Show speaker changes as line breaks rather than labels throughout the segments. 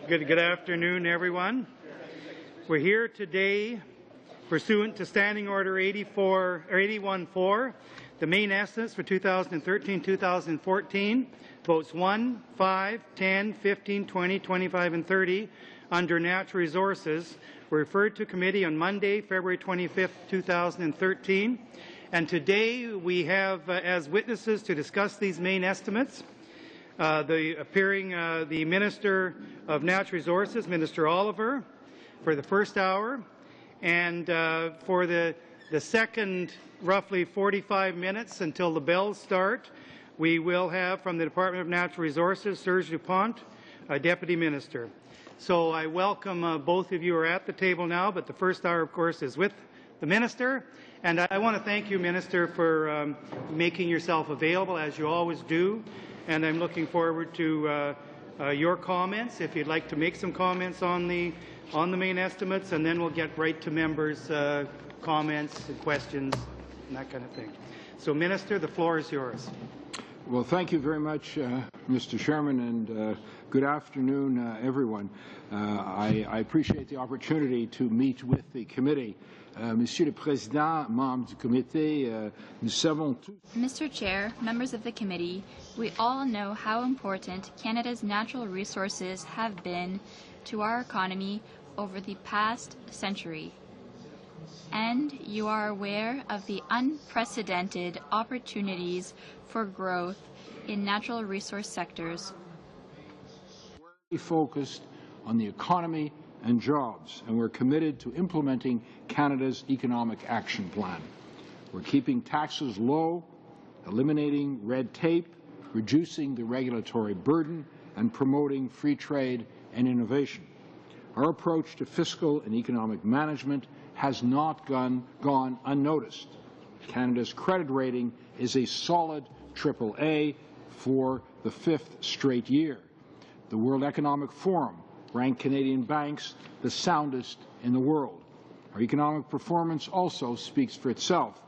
Good afternoon, everyone. We're here today pursuant to Standing Order 81-4, the main estimates for 2013-2014, votes 1, 5, 10, 15, 20, 25, and 30 under Natural Resources were referred to committee on Monday, February 25, 2013. And today we have as witnesses to discuss these main estimates the Minister of Natural Resources, Minister Oliver, for the first hour, and for the second roughly 45 minutes until the bells start, we will have from the Department of Natural Resources, Serge Dupont, Deputy Minister. So I welcome both of you are at the table now, but the first hour, of course, is with the Minister. And I want to thank you, Minister, for making yourself available, as you always do. And I'm looking forward to your comments, if you'd like to make some comments on the main estimates, and then we'll get right to members' comments and questions and that kind of thing. So, Minister, the floor is yours.
Well, thank you very much, Mr. Chairman, and good afternoon, everyone. I appreciate the opportunity to meet with the committee. Monsieur le Président, membres du comité, nous savons tous.
Mr. Chair, members of the committee, we all know how important Canada's natural resources have been to our economy over the past century. And you are aware of the unprecedented opportunities for growth in natural resource sectors.
We're focused on the economy and jobs, and we're committed to implementing Canada's Economic Action Plan. We're keeping taxes low, eliminating red tape, reducing the regulatory burden, and promoting free trade and innovation. Our approach to fiscal and economic management has not gone unnoticed. Canada's credit rating is a solid AAA for the 5th straight year. The World Economic Forum ranked Canadian banks the soundest in the world. Our economic performance also speaks for itself.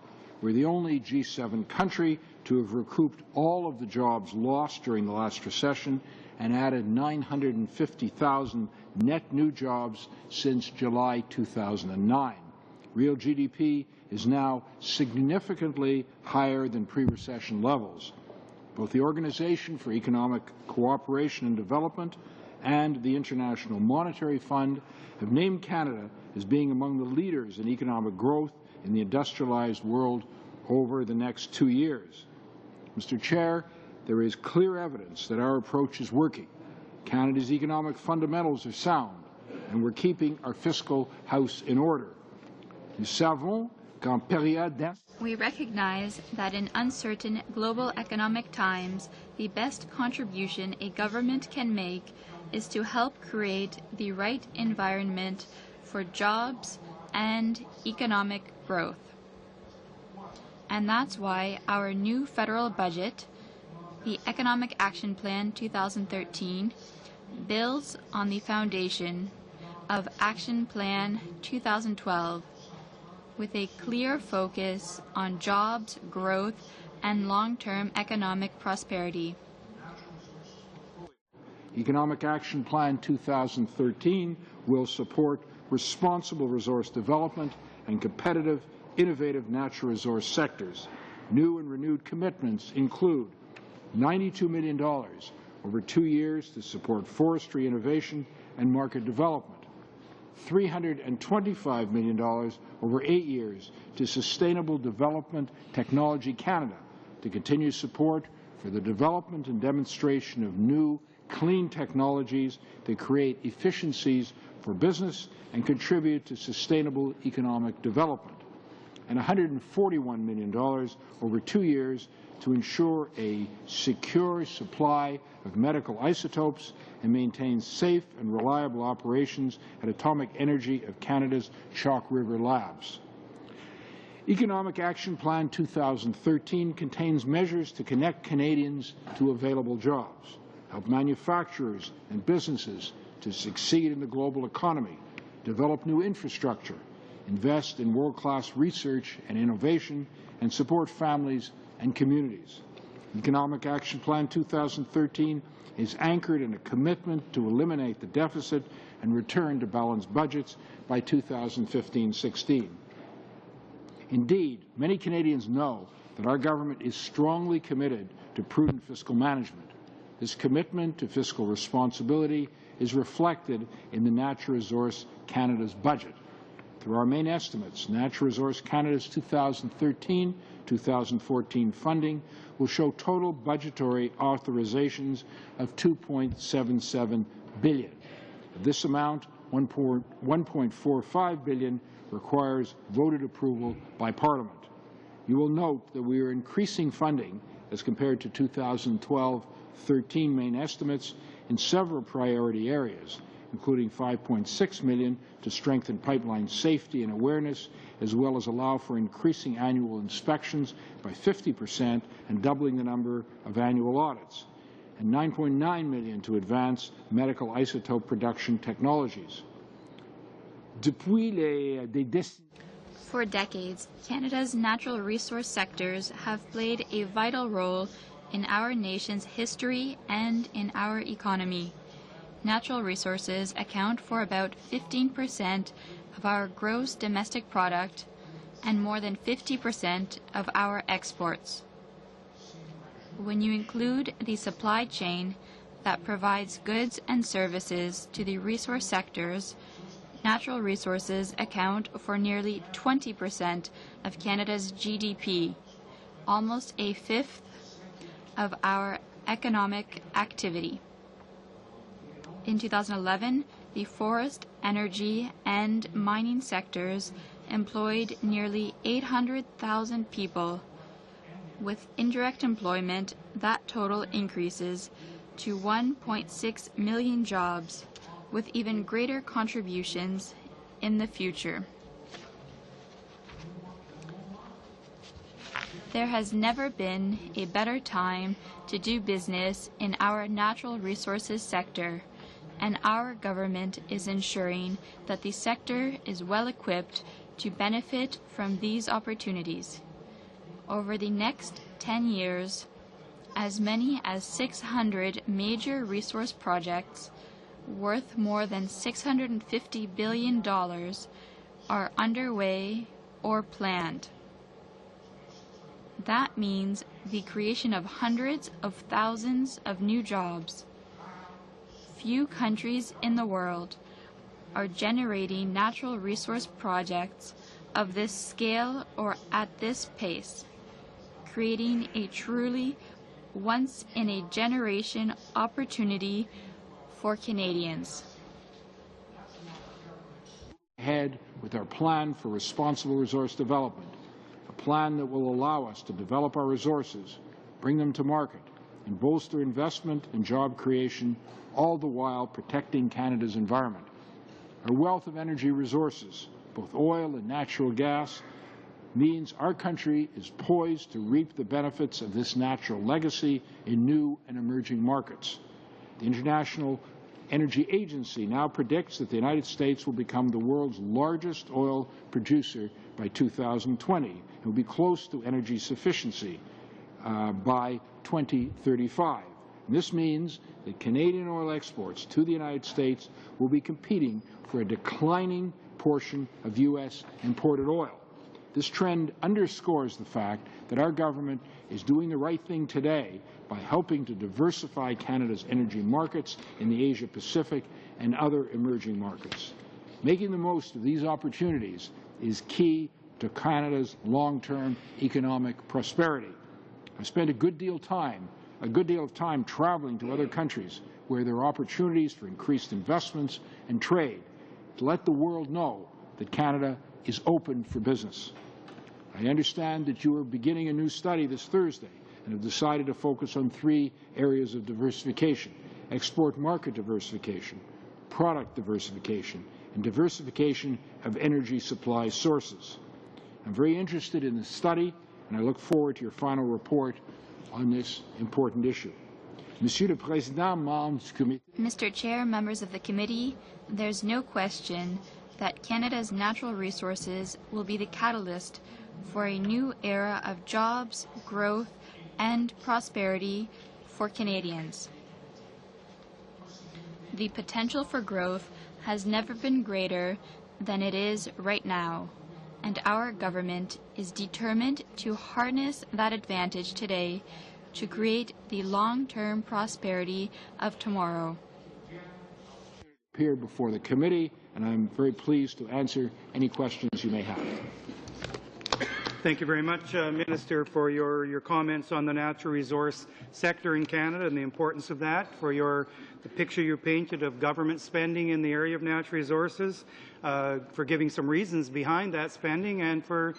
We're the only G7 country to have recouped all of the jobs lost during the last recession and added 950,000 net new jobs since July 2009. Real GDP is now significantly higher than pre-recession levels. Both the Organization for Economic Cooperation and Development and the International Monetary Fund have named Canada as being among the leaders in economic growth in the industrialized world over the next 2 years. Mr. Chair, there is clear evidence that our approach is working. Canada's economic fundamentals are sound, and we're keeping our fiscal house in order.
We recognize that in uncertain global economic times, the best contribution a government can make is to help create the right environment for jobs and economic growth. And that's why our new federal budget, the Economic Action Plan 2013, builds on the foundation of Action Plan 2012 with a clear focus on jobs, growth, and long-term economic prosperity.
Economic Action Plan 2013 will support responsible resource development and competitive, innovative natural resource sectors. New and renewed commitments include $92 million over 2 years to support forestry innovation and market development, $325 million over 8 years to Sustainable Development Technology Canada to continue support for the development and demonstration of new clean technologies that create efficiencies for business and contribute to sustainable economic development, and $141 million over 2 years to ensure a secure supply of medical isotopes and maintain safe and reliable operations at Atomic Energy of Canada's Chalk River Labs. Economic Action Plan 2013 contains measures to connect Canadians to available jobs, help manufacturers and businesses to succeed in the global economy, develop new infrastructure, invest in world-class research and innovation, and support families and communities. Economic Action Plan 2013 is anchored in a commitment to eliminate the deficit and return to balanced budgets by 2015-16. Indeed, many Canadians know that our government is strongly committed to prudent fiscal management. This commitment to fiscal responsibility is reflected in the Natural Resource Canada's budget. Through our main estimates, Natural Resource Canada's 2013-2014 funding will show total budgetary authorizations of $2.77 billion. Of this amount, $1.45 billion requires voted approval by Parliament. You will note that we are increasing funding as compared to 2012-13 main estimates in several priority areas, including $5.6 million to strengthen pipeline safety and awareness, as well as allow for increasing annual inspections by 50% and doubling the number of annual audits, and $9.9 million to advance medical isotope production technologies.
For decades, Canada's natural resource sectors have played a vital role in our nation's history and in our economy. Natural resources account for about 15% of our gross domestic product and more than 50% of our exports. When you include the supply chain that provides goods and services to the resource sectors, natural resources account for nearly 20% of Canada's GDP, almost a fifth of our economic activity. In 2011, the forest, energy, and mining sectors employed nearly 800,000 people. With indirect employment, that total increases to 1.6 million jobs, with even greater contributions in the future. There has never been a better time to do business in our natural resources sector, and our government is ensuring that the sector is well equipped to benefit from these opportunities. Over the next 10 years, as many as 600 major resource projects worth more than $650 billion are underway or planned. That means the creation of hundreds of thousands of new jobs. Few countries in the world are generating natural resource projects of this scale or at this pace, creating a truly once-in-a-generation opportunity for Canadians.
Ahead with our plan for responsible resource development, a plan that will allow us to develop our resources, bring them to market, and bolster investment and job creation, all the while protecting Canada's environment. Our wealth of energy resources, both oil and natural gas, means our country is poised to reap the benefits of this natural legacy in new and emerging markets. The International Energy Agency now predicts that the United States will become the world's largest oil producer by 2020 and will be close to energy sufficiency by 2035. And this means that Canadian oil exports to the United States will be competing for a declining portion of U.S. imported oil. This trend underscores the fact that our government is doing the right thing today by helping to diversify Canada's energy markets in the Asia-Pacific and other emerging markets. Making the most of these opportunities is key to Canada's long-term economic prosperity. I've spent a good deal of time traveling to other countries where there are opportunities for increased investments and trade to let the world know that Canada is open for business. I understand that you are beginning a new study this Thursday and have decided to focus on 3 areas of diversification: export market diversification, product diversification, and diversification of energy supply sources. I'm very interested in this study, and I look forward to your final report on this important issue. Monsieur le Président, membres du comité.
Mr. Chair, members of the committee, there's no question that Canada's natural resources will be the catalyst for a new era of jobs, growth, and prosperity for Canadians. The potential for growth has never been greater than it is right now, and our government is determined to harness that advantage today to create the long-term prosperity of tomorrow.
Appeared before the committee, and I'm very pleased to answer any questions you may have.
Thank you very much, Minister, for your comments on the natural resource sector in Canada and the importance of that, for the picture you painted of government spending in the area of natural resources, for giving some reasons behind that spending, and for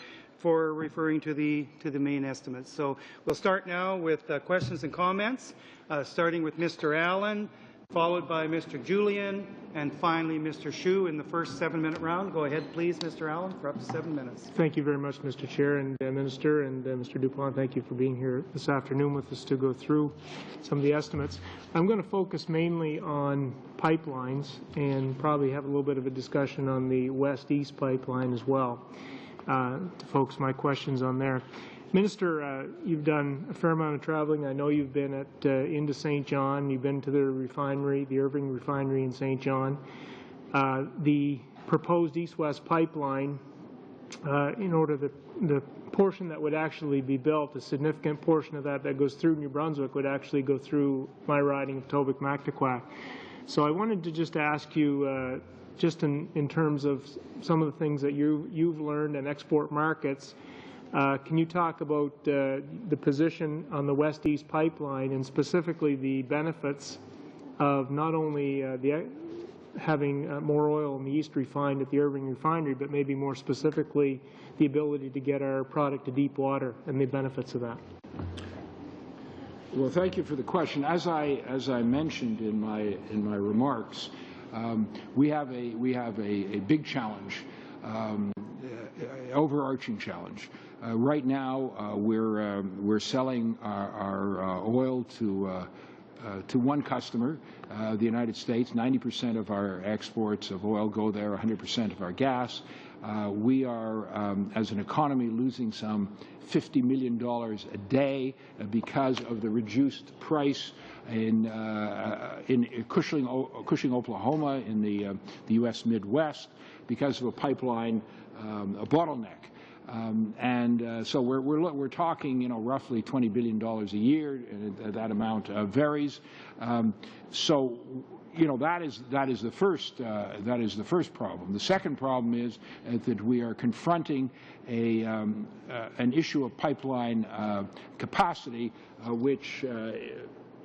referring to the main estimates. So we'll start now with questions and comments, starting with Mr. Allen, followed by Mr. Julian, and finally Mr. Hsu in the first 7-minute round. Go ahead, please, Mr. Allen, for up to 7 minutes.
Thank you very much, Mr. Chair and Minister, and Mr. Dupont, thank you for being here this afternoon with us to go through some of the estimates. I'm going to focus mainly on pipelines and probably have a little bit of a discussion on the west-east pipeline as well, to focus my questions on there. Minister, you've done a fair amount of traveling. I know you've been into St. John. You've been to the refinery, the Irving refinery in St. John. The proposed east-west pipeline, in order the portion that would actually be built, a significant portion of that goes through New Brunswick would actually go through my riding of Tobique-Mactaquac. So I wanted to just ask you, just in terms of some of the things that you've learned in export markets, can you talk about the position on the west-east pipeline and specifically the benefits of not only having more oil in the east refined at the Irving refinery, but maybe more specifically the ability to get our product to deep water and the benefits of that?
Well, thank you for the question. As I mentioned in my remarks, we have a big challenge, overarching challenge. Right now, we're selling our oil to one customer, the United States. 90% of our exports of oil go there, 100% of our gas. We are, as an economy, losing some $50 million a day because of the reduced price in Cushing, Oklahoma, in the U.S. Midwest, because of a pipeline, a bottleneck. So we're talking, roughly $20 billion a year, and that amount varies. So, that is the first problem. The second problem is that we are confronting an issue of pipeline capacity, which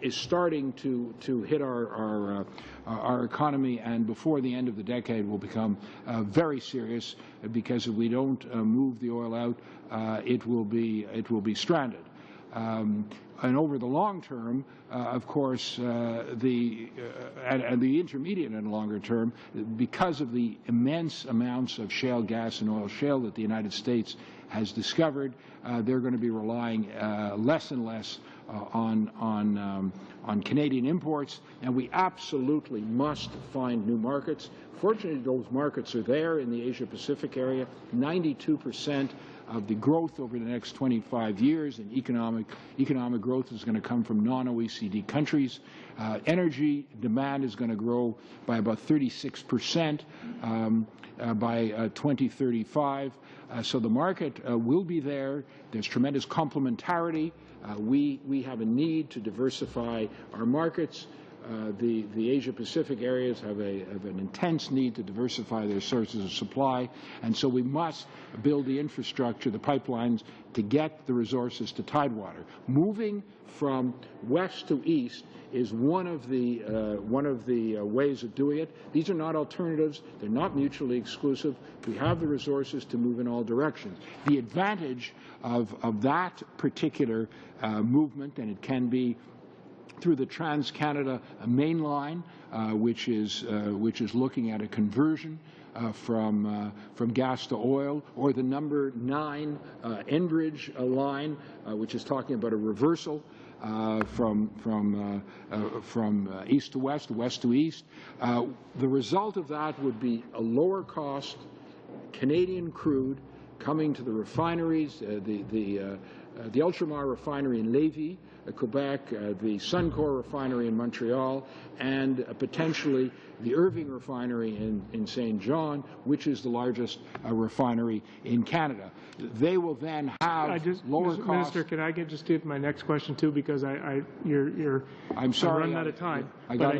is starting to hit our economy, and before the end of the decade will become very serious, because if we don't move the oil out, it will be stranded. And over the long term, of course, and the intermediate and longer term, because of the immense amounts of shale gas and oil shale that the United States has discovered, they're going to be relying less and less on Canadian imports, and we absolutely must find new markets. Fortunately, those markets are there in the Asia-Pacific area. 92% of the growth over the next 25 years in economic growth is going to come from non-OECD countries. Energy demand is going to grow by about 36% by 2035. So the market will be there. There's tremendous complementarity. We have a need to diversify our markets. The Asia-Pacific areas have an intense need to diversify their sources of supply, and so we must build the infrastructure, the pipelines, to get the resources to Tidewater. Moving from west to east is one of the ways of doing it. These are not alternatives. They're not mutually exclusive. We have the resources to move in all directions. The advantage of that particular movement, and it can be through the Trans-Canada main line, which is looking at a conversion from gas to oil, or the number 9 Enbridge line, which is talking about a reversal from east to west, west to east. The result of that would be a lower cost Canadian crude coming to the refineries, the Ultramar refinery in Lévis, Quebec, the Suncor refinery in Montreal, and potentially the Irving refinery in St. John, which is the largest refinery in Canada. They will then have lower costs.
Minister, can I just get my next question too, because you're
I'm sorry,
running out of time.
I got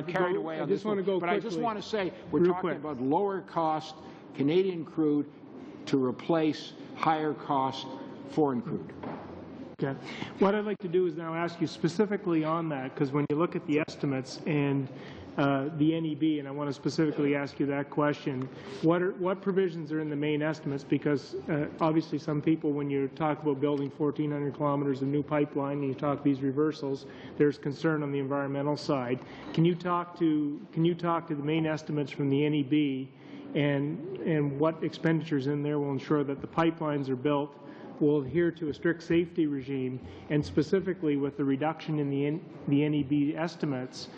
carried away on this one, but I just want to say we're talking about lower cost Canadian crude to replace higher cost foreign crude.
Okay. What I'd like to do is now ask you specifically on that, because when you look at the estimates and the NEB, and I want to specifically ask you that question, what provisions are in the main estimates? Because obviously some people, when you talk about building 1,400 kilometers of new pipeline and you talk these reversals, there's concern on the environmental side. Can you talk to the main estimates from the NEB and what expenditures in there will ensure that the pipelines are built, will adhere to a strict safety regime, and specifically with the reduction in the NEB estimates,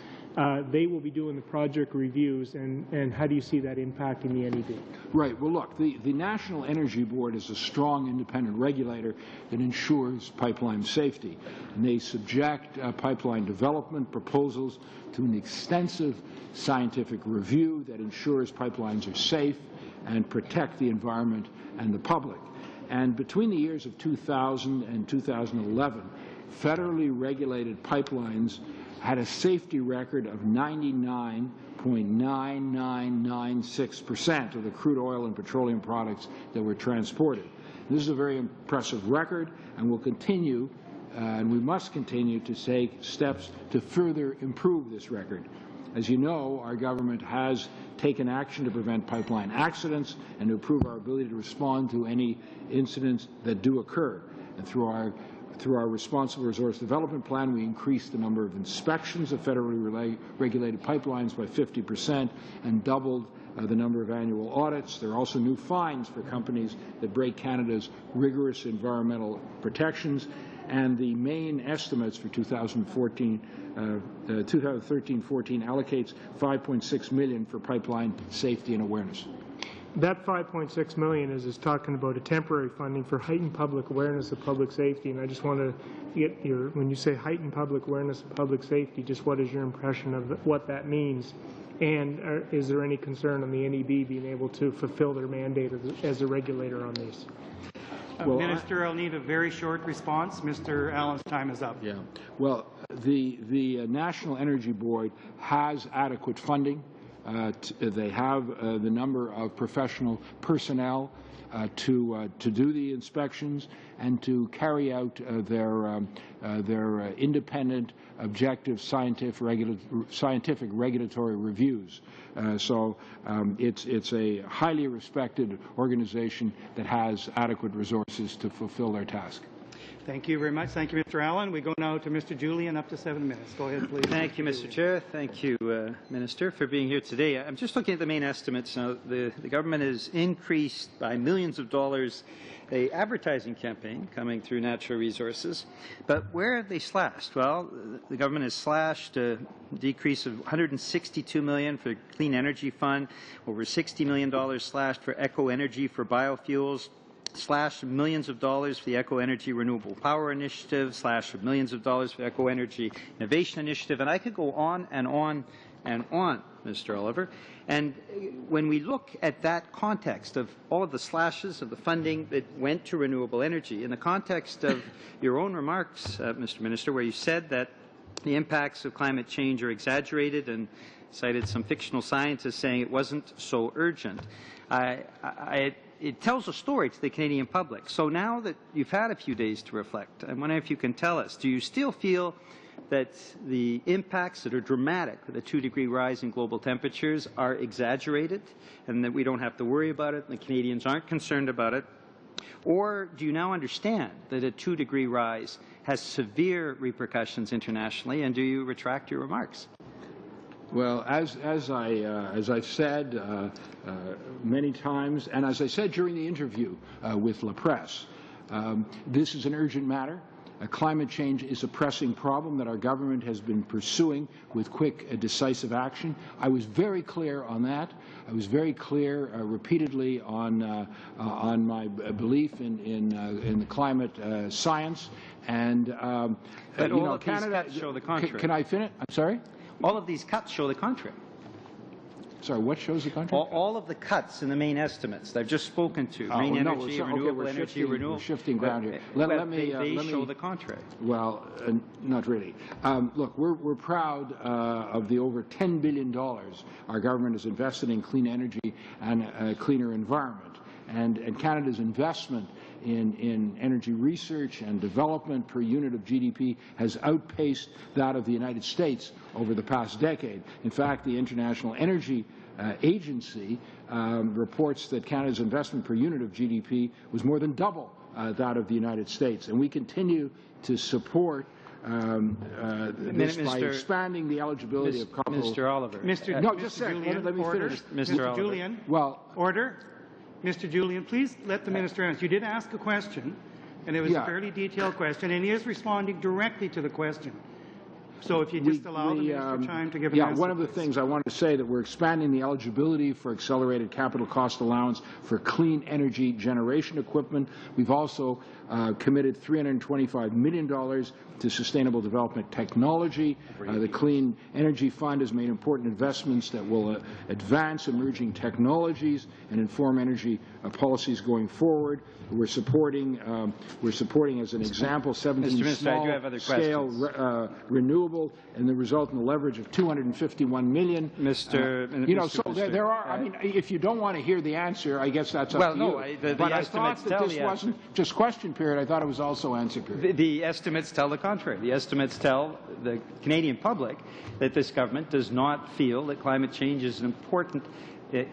they will be doing the project reviews, and how do you see that impacting the NEB?
Right. Well, look, the National Energy Board is a strong independent regulator that ensures pipeline safety, and they subject pipeline development proposals to an extensive scientific review that ensures pipelines are safe and protect the environment and the public. And between the years of 2000 and 2011, federally regulated pipelines had a safety record of 99.9996% of the crude oil and petroleum products that were transported. This is a very impressive record, and we'll continue, and we must continue to take steps to further improve this record. As you know, our government has taken action to prevent pipeline accidents and to improve our ability to respond to any incidents that do occur. And through our Responsible Resource Development Plan, we increased the number of inspections of federally regulated pipelines by 50% and doubled the number of annual audits. There are also new fines for companies that break Canada's rigorous environmental protections. And the main estimates for 2013-14 allocates $5.6 million for pipeline safety and awareness.
That $5.6 million is talking about a temporary funding for heightened public awareness of public safety, and I just want to get when you say heightened public awareness of public safety, just what is your impression of what that means? And is there any concern on the NEB being able to fulfill their mandate as a regulator on these?
Well, Minister, I'll need a very short response. Mr. Allen's time is up.
Yeah. Well, the National Energy Board has adequate funding. They have the number of professional personnel to do the inspections and to carry out their independent, objective, scientific regulatory reviews. So it's a highly respected organization that has adequate resources to fulfill their task.
Thank you very much. Thank you, Mr. Allen. We go now to Mr. Julian, up to 7 minutes. Go ahead, please.
Thank you, Mr. Chair. Thank you, Minister, for being here today. I'm just looking at the main estimates now. The government has increased by millions of dollars a advertising campaign coming through natural resources. But where have they slashed? Well, the government has slashed a decrease of $162 million for Clean Energy Fund, over $60 million slashed for Eco Energy for biofuels, slash millions of dollars for the Eco Energy Renewable Power Initiative, slash millions of dollars for the Eco Energy Innovation Initiative, and I could go on and on and on, Mr. Oliver. And when we look at that context of all of the slashes of the funding that went to renewable energy, in the context of your own remarks, Mr. Minister, where you said that the impacts of climate change are exaggerated and cited some fictional scientists saying it wasn't so urgent, it tells a story to the Canadian public. So now that you've had a few days to reflect, I wonder if you can tell us, do you still feel that the impacts that are dramatic with a 2-degree rise in global temperatures are exaggerated and that we don't have to worry about it and the Canadians aren't concerned about it? Or do you now understand that a 2-degree rise has severe repercussions internationally, and do you retract your remarks?
Well, as I've said many times, and as I said during the interview with La Presse, this is an urgent matter. Climate change is a pressing problem that our government has been pursuing with quick, decisive action. I was very clear on that. I was very clear repeatedly on my belief in the climate science. And
but all of
Canada,
these cuts show the contrary.
Can I finish? I'm sorry?
All of these cuts show the contrary.
Sorry, what shows the contrary?
All of the cuts in the main estimates that I've just spoken to, green energy, renewable energy, renewable...
We're shifting ground here.
They show the contrary.
Well, not really. Look, we're proud of the over $10 billion our government has invested in clean energy and a cleaner environment. And Canada's investment in energy research and development per unit of GDP has outpaced that of the United States over the past decade. In fact, the International Energy Agency reports that Canada's investment per unit of GDP was more than double that of the United States. And we continue to support this by expanding the eligibility of capital.
Mr. Oliver.
No, just a second. Let me finish.
Mr. Julian.
Well,
order. Mr. Julian, please let the minister answer. You did ask a question, and it was a fairly detailed question, and he is responding directly to the question. So if you just allow the minister time to give an answer.
One of the things I wanted to say that we're expanding the eligibility for accelerated capital cost allowance for clean energy generation equipment. We've also committed $325 million to sustainable development technology. The Clean Energy Fund has made important investments that will advance emerging technologies and inform energy policies going forward. We're supporting, as an example, 17 small-scale renewable, and the resultant leverage of $251 million. There are. I mean, if you don't want to hear the answer, I guess that's up to you. But I thought that this wasn't just question period. I thought it was also answer period.
The estimates tell the contrary. The estimates tell the Canadian public that this government does not feel that climate change is an important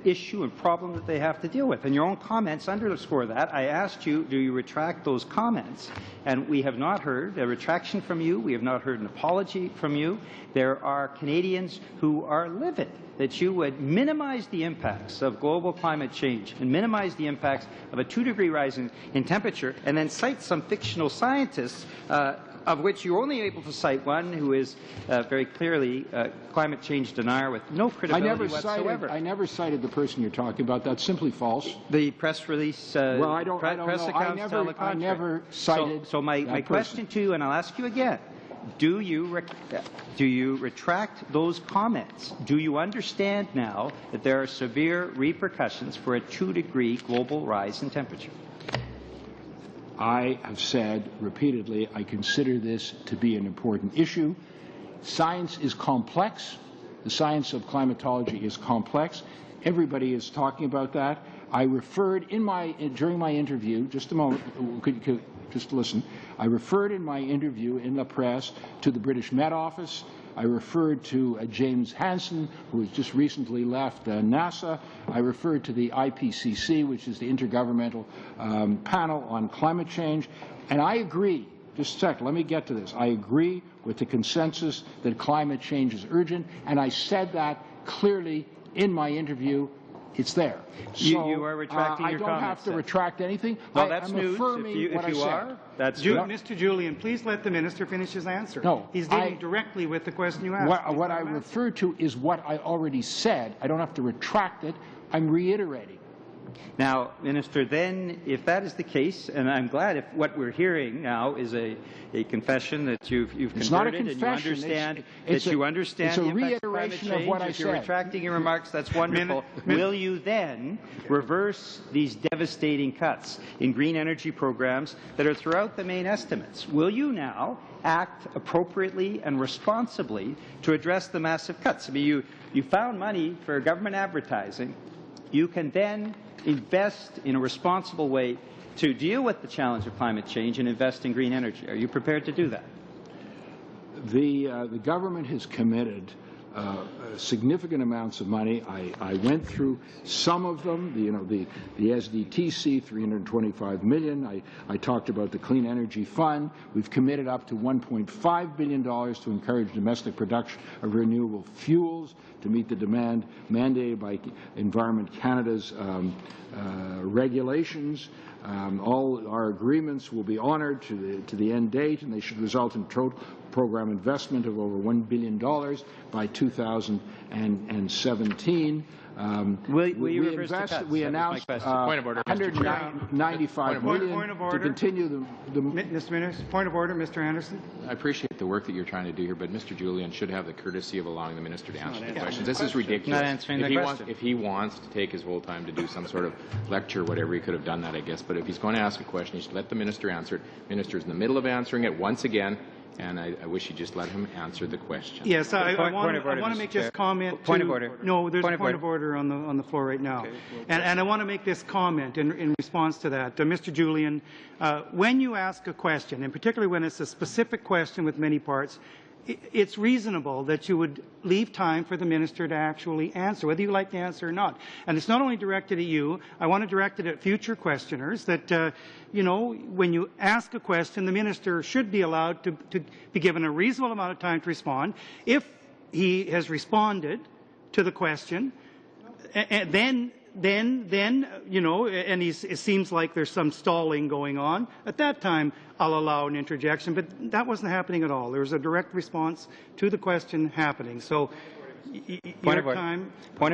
issue and problem that they have to deal with. And your own comments underscore that. I asked you, do you retract those comments? And we have not heard a retraction from you. We have not heard an apology from you. There are Canadians who are livid that you would minimize the impacts of global climate change and minimize the impacts of a 2-degree rise in temperature, and then cite some fictional scientists of which you're only able to cite one who is very clearly a climate change denier with no credibility whatsoever.
I never cited the person you're talking about. That's simply false.
The press release,
well, I don't
press
know.
accounts tell the contrary.
I never cited
So my question to you, and I'll ask you again, do you retract those comments? Do you understand now that there are severe repercussions for a 2-degree global rise in temperature?
I have said repeatedly, I consider this to be an important issue. Science is complex. The science of climatology is complex. Everybody is talking about that. I referred during my interview, just a moment, just listen. I referred in my interview in La Presse to the British Met Office. I referred to James Hansen, who has just recently left NASA. I referred to the IPCC, which is the Intergovernmental Panel on Climate Change. And I agree, just a second, let me get to this. I agree with the consensus that climate change is urgent, and I said that clearly in my interview. It's there. So,
you are retracting your comments.
I don't have to retract anything.
Well, that's
I'm
news.
affirming
If you are, that's
good. Mr. Julian, please let the minister finish his answer.
No,
he's dealing directly with the question you asked.
What I refer to is what I already said. I don't have to retract it. I'm reiterating.
Now, Minister, then, if that is the case, and I'm glad if what we're hearing now is a confession that you've
it's not a
converted
confession.
and you understand
it's a
the impacts
reiteration
of climate change.
of what I
if you're
said.
retracting your remarks, that's wonderful. Will you then reverse these devastating cuts in green energy programs that are throughout the main estimates? Will you now act appropriately and responsibly to address the massive cuts? I mean, you found money for government advertising. You can then invest in a responsible way to deal with the challenge of climate change and invest in green energy. Are you prepared to do that?
The government has committed significant amounts of money. I went through some of them. The SDTC, $325 million. I talked about the Clean Energy Fund. We've committed up to $1.5 billion to encourage domestic production of renewable fuels to meet the demand mandated by Environment Canada's regulations. All our agreements will be honored to the end date, and they should result in total program investment of over $1 billion by 2017.
Will you reverse the cuts?
We announced
Point of order, Mr. Chair.
$195 million
Point of order.
to continue the
Mr. Minister, point of order, Mr. Anderson.
I appreciate the work that you're trying to do here, but Mr. Julian should have the courtesy of allowing the minister to answer the questions. This is ridiculous.
Not answering the question.
If he wants to take his whole time to do some sort of lecture or whatever, he could have done that, I guess. But if he's going to ask a question, he should let the minister answer it. The minister's in the middle of answering it once again, and I wish you'd just let him answer the question.
Yes, I want to
Mr.
make
Chair.
this comment.
Point of order.
No, there's a point
order.
of order on the floor right now. Okay. And I want to make this comment in response to that. Mr. Julian, when you ask a question, and particularly when it's a specific question with many parts, it's reasonable that you would leave time for the minister to actually answer, whether you like the answer or not. And it's not only directed at you. I want to direct it at future questioners that, you know, when you ask a question, the minister should be allowed to be given a reasonable amount of time to respond. If he has responded to the question, and then you know, and it seems like there's some stalling going on, at that time I'll allow an interjection. But that wasn't happening at all. There was a direct response to the question happening. So
Point of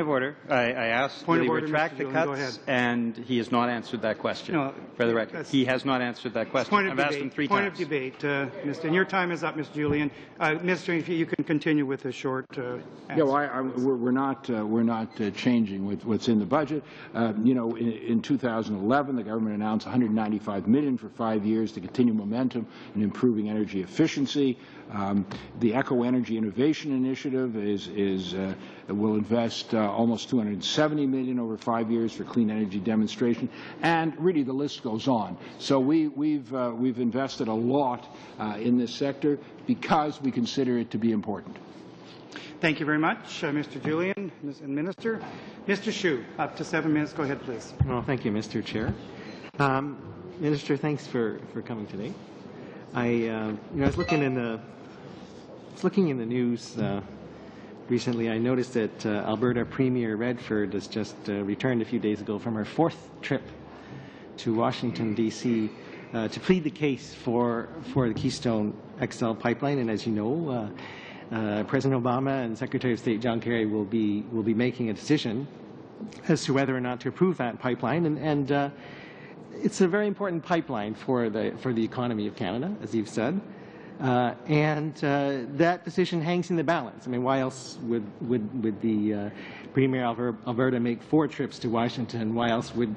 order. I asked, will he retract the cuts, and he has not answered that question.
No,
for the record, he has not answered that question. I've asked him 3 times.
Point of debate, Mr. And your time is up, Mr. Julian. Mr. If you can continue with a short answer.
Yeah, well, we're not changing what's in the budget. You know, in 2011, the government announced $195 million for 5 years to continue momentum in improving energy efficiency. The Eco Energy Innovation Initiative will invest almost $270 million over 5 years for clean energy demonstration, and really the list goes on. So we've invested a lot in this sector because we consider it to be important.
Thank you very much, Mr. Julian and Minister. Mr. Hsu, up to 7 minutes. Go ahead, please.
Well, thank you, Mr. Chair. Minister, thanks for coming today. I was looking in the news recently. I noticed that Alberta Premier Redford has just returned a few days ago from her 4th trip to Washington, D.C. To plead the case for the Keystone XL pipeline. And as you know, President Obama and Secretary of State John Kerry will be making a decision as to whether or not to approve that pipeline. And it's a very important pipeline for the economy of Canada, as you've said. And that decision hangs in the balance. I mean, why else would the Premier of Alberta make 4 trips to Washington? Why else would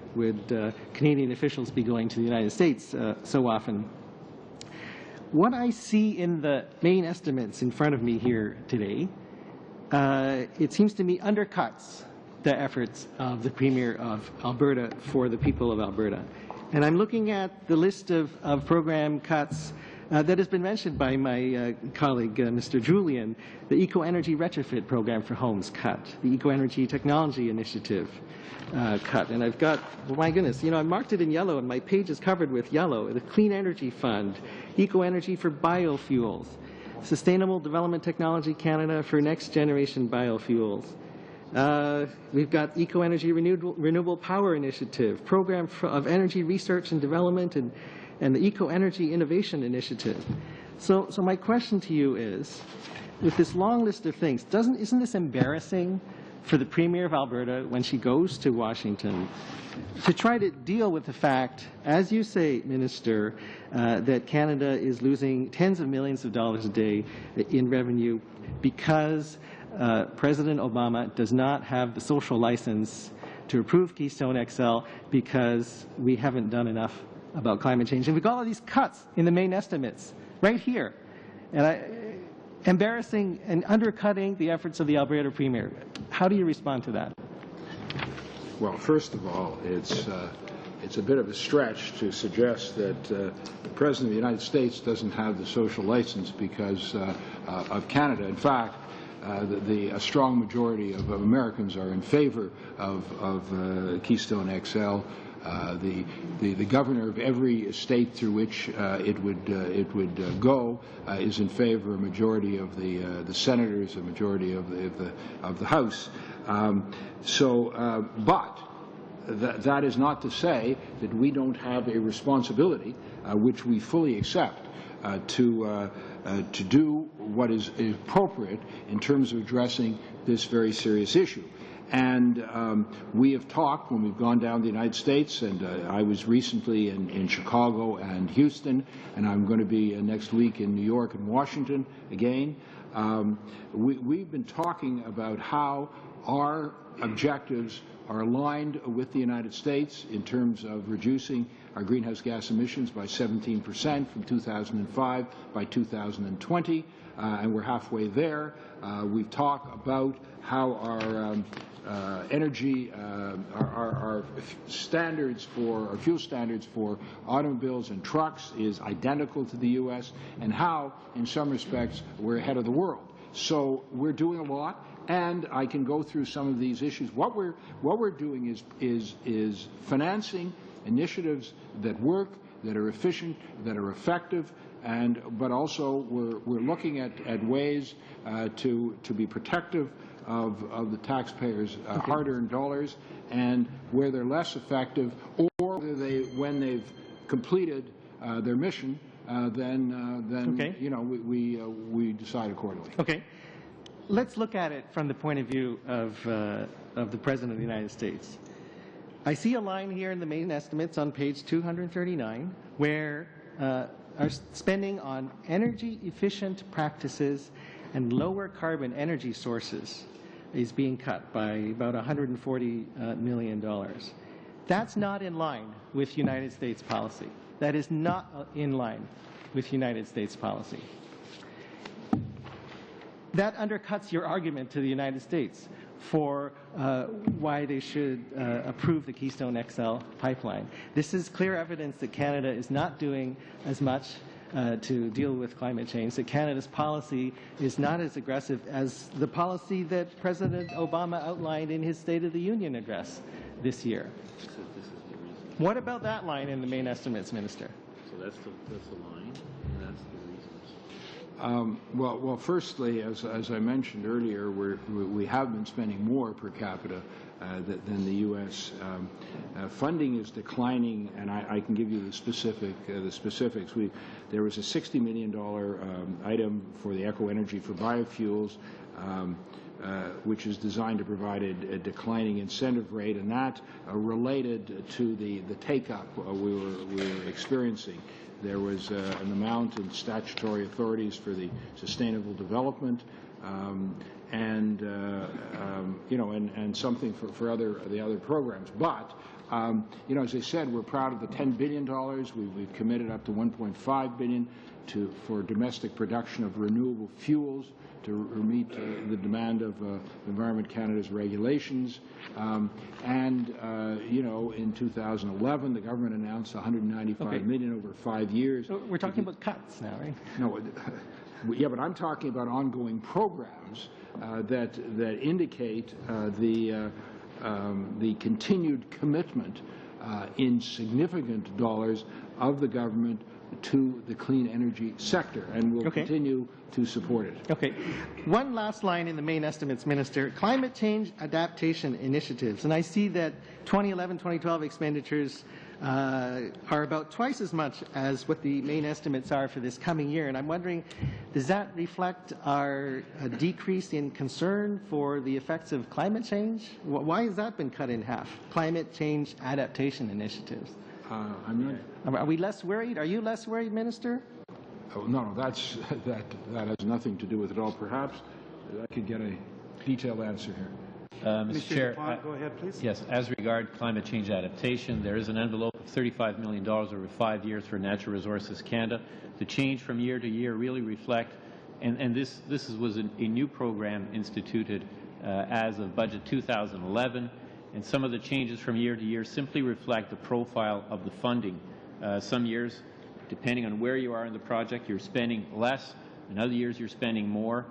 Canadian officials be going to the United States so often? What I see in the main estimates in front of me here today, it seems to me undercuts the efforts of the Premier of Alberta for the people of Alberta. And I'm looking at the list of program cuts that has been mentioned by my colleague, Mr. Julian. The Eco Energy Retrofit Program for Homes cut, the Eco Energy Technology Initiative cut. And I've got, oh my goodness, you know, I marked it in yellow and my page is covered with yellow. The Clean Energy Fund, Eco Energy for Biofuels, Sustainable Development Technology Canada for Next Generation Biofuels. We've got Eco Energy Renewable Power Initiative, Program of Energy Research and Development, and the Eco Energy Innovation Initiative. So my question to you is, with this long list of things, isn't this embarrassing for the Premier of Alberta when she goes to Washington to try to deal with the fact, as you say, Minister, that Canada is losing tens of millions of dollars a day in revenue because President Obama does not have the social license to approve Keystone XL because we haven't done enough about climate change. And we've got all of these cuts in the main estimates right here. And embarrassing and undercutting the efforts of the Alberta Premier. How do you respond to that?
Well, first of all, it's a bit of a stretch to suggest that the President of the United States doesn't have the social license because of Canada. In fact, a strong majority of Americans are in favor of Keystone XL. The governor of every state through which it would go is in favor. A majority of the senators, a majority of the House. But that is not to say that we don't have a responsibility, which we fully accept, to do what is appropriate in terms of addressing this very serious issue. And we have talked when we've gone down to the United States, and I was recently in Chicago and Houston, and I'm going to be next week in New York and Washington again. We've been talking about how our objectives are aligned with the United States in terms of reducing our greenhouse gas emissions by 17% from 2005 by 2020, and we're halfway there. We've talked about how our energy, our standards for, our fuel standards for automobiles and trucks is identical to the U.S., and how, in some respects, we're ahead of the world. So we're doing a lot, and I can go through some of these issues. What we're doing is financing initiatives that work, that are efficient, that are effective, but also we're looking at ways to be protective of the taxpayers' hard-earned dollars, and where they're less effective, or when they've completed their mission, then you know, we decide accordingly.
Okay. Let's look at it from the point of view of the President of the United States. I see a line here in the main estimates on page 239 where our spending on energy-efficient practices and lower carbon energy sources is being cut by about $140 million. That's not in line with United States policy. That is not in line with United States policy. That undercuts your argument to the United States for why they should approve the Keystone XL pipeline. This is clear evidence that Canada is not doing as much to deal with climate change, that Canada's policy is not as aggressive as the policy that President Obama outlined in his State of the Union address this year.
So this is the reason.
What about that line in the main estimates, Minister?
So that's the line, and that's the reasons.
Well, firstly, as I mentioned earlier, we have been spending more per capita than the U.S. Funding is declining, and I can give you the specifics. There was a $60 million item for the Eco Energy for biofuels, which is designed to provide a declining incentive rate, and that related to the take-up we were experiencing. There was an amount in statutory authorities for the sustainable development, and you know, and something for the other programs. But you know, as I said, we're proud of the $10 billion. We've committed up to $1.5 billion for domestic production of renewable fuels to meet the demand of Environment Canada's regulations. And you know, in 2011, the government announced $195 million over 5 years.
So we're talking about cuts now, right?
No, yeah, but I'm talking about ongoing programs that indicate the continued commitment in significant dollars of the government to the clean energy sector, and we'll continue to support it.
Okay. One last line in the main estimates, Minister. Climate change adaptation initiatives. And I see that 2011-2012 expenditures are about twice as much as what the main estimates are for this coming year. And I'm wondering, does that reflect our decrease in concern for the effects of climate change? Why has that been cut in half? Climate change adaptation initiatives.
I'm not.
Are we less worried? Are you less worried, Minister?
Oh, no, that has nothing to do with it all. Perhaps I could get a detailed answer here.
Mr. Chair,
go ahead, please.
Yes, as regard climate change adaptation, there is an envelope of $35 million over 5 years for Natural Resources Canada. The change from year to year really reflect, and this was a new program instituted as of budget 2011, and some of the changes from year to year simply reflect the profile of the funding. Some years, depending on where you are in the project, you're spending less. In other years, you're spending more.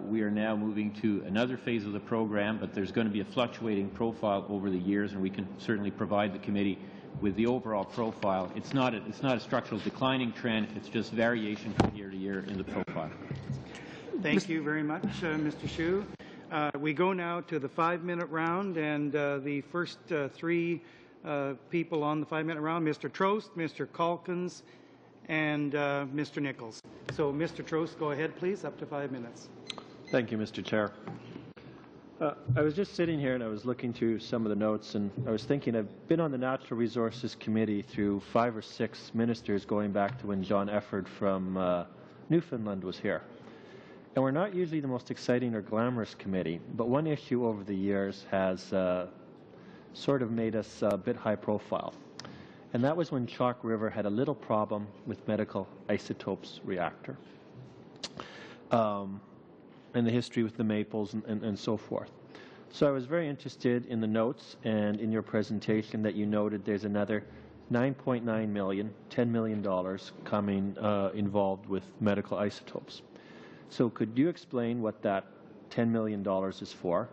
We are now moving to another phase of the program, but there's going to be a fluctuating profile over the years, and we can certainly provide the committee with the overall profile. It's not a structural declining trend. It's just variation from year to year in the profile.
Thank you very much, Mr. Hsu. We go now to the 5-minute round, and the first three people on the 5-minute round, Mr. Trost, Mr. Calkins, and Mr. Nichols. So, Mr. Trost, go ahead, please, up to 5 minutes.
Thank you, Mr. Chair. I was just sitting here and I was looking through some of the notes, and I was thinking I've been on the Natural Resources Committee through 5 or 6 ministers going back to when John Efford from Newfoundland was here. And we're not usually the most exciting or glamorous committee, but one issue over the years has sort of made us a bit high profile. And that was when Chalk River had a little problem with medical isotopes reactor. And the history with the maples and so forth. So I was very interested in the notes and in your presentation that you noted there's another $9.9 million, $10 million coming involved with medical isotopes. So could you explain what that $10 million is for?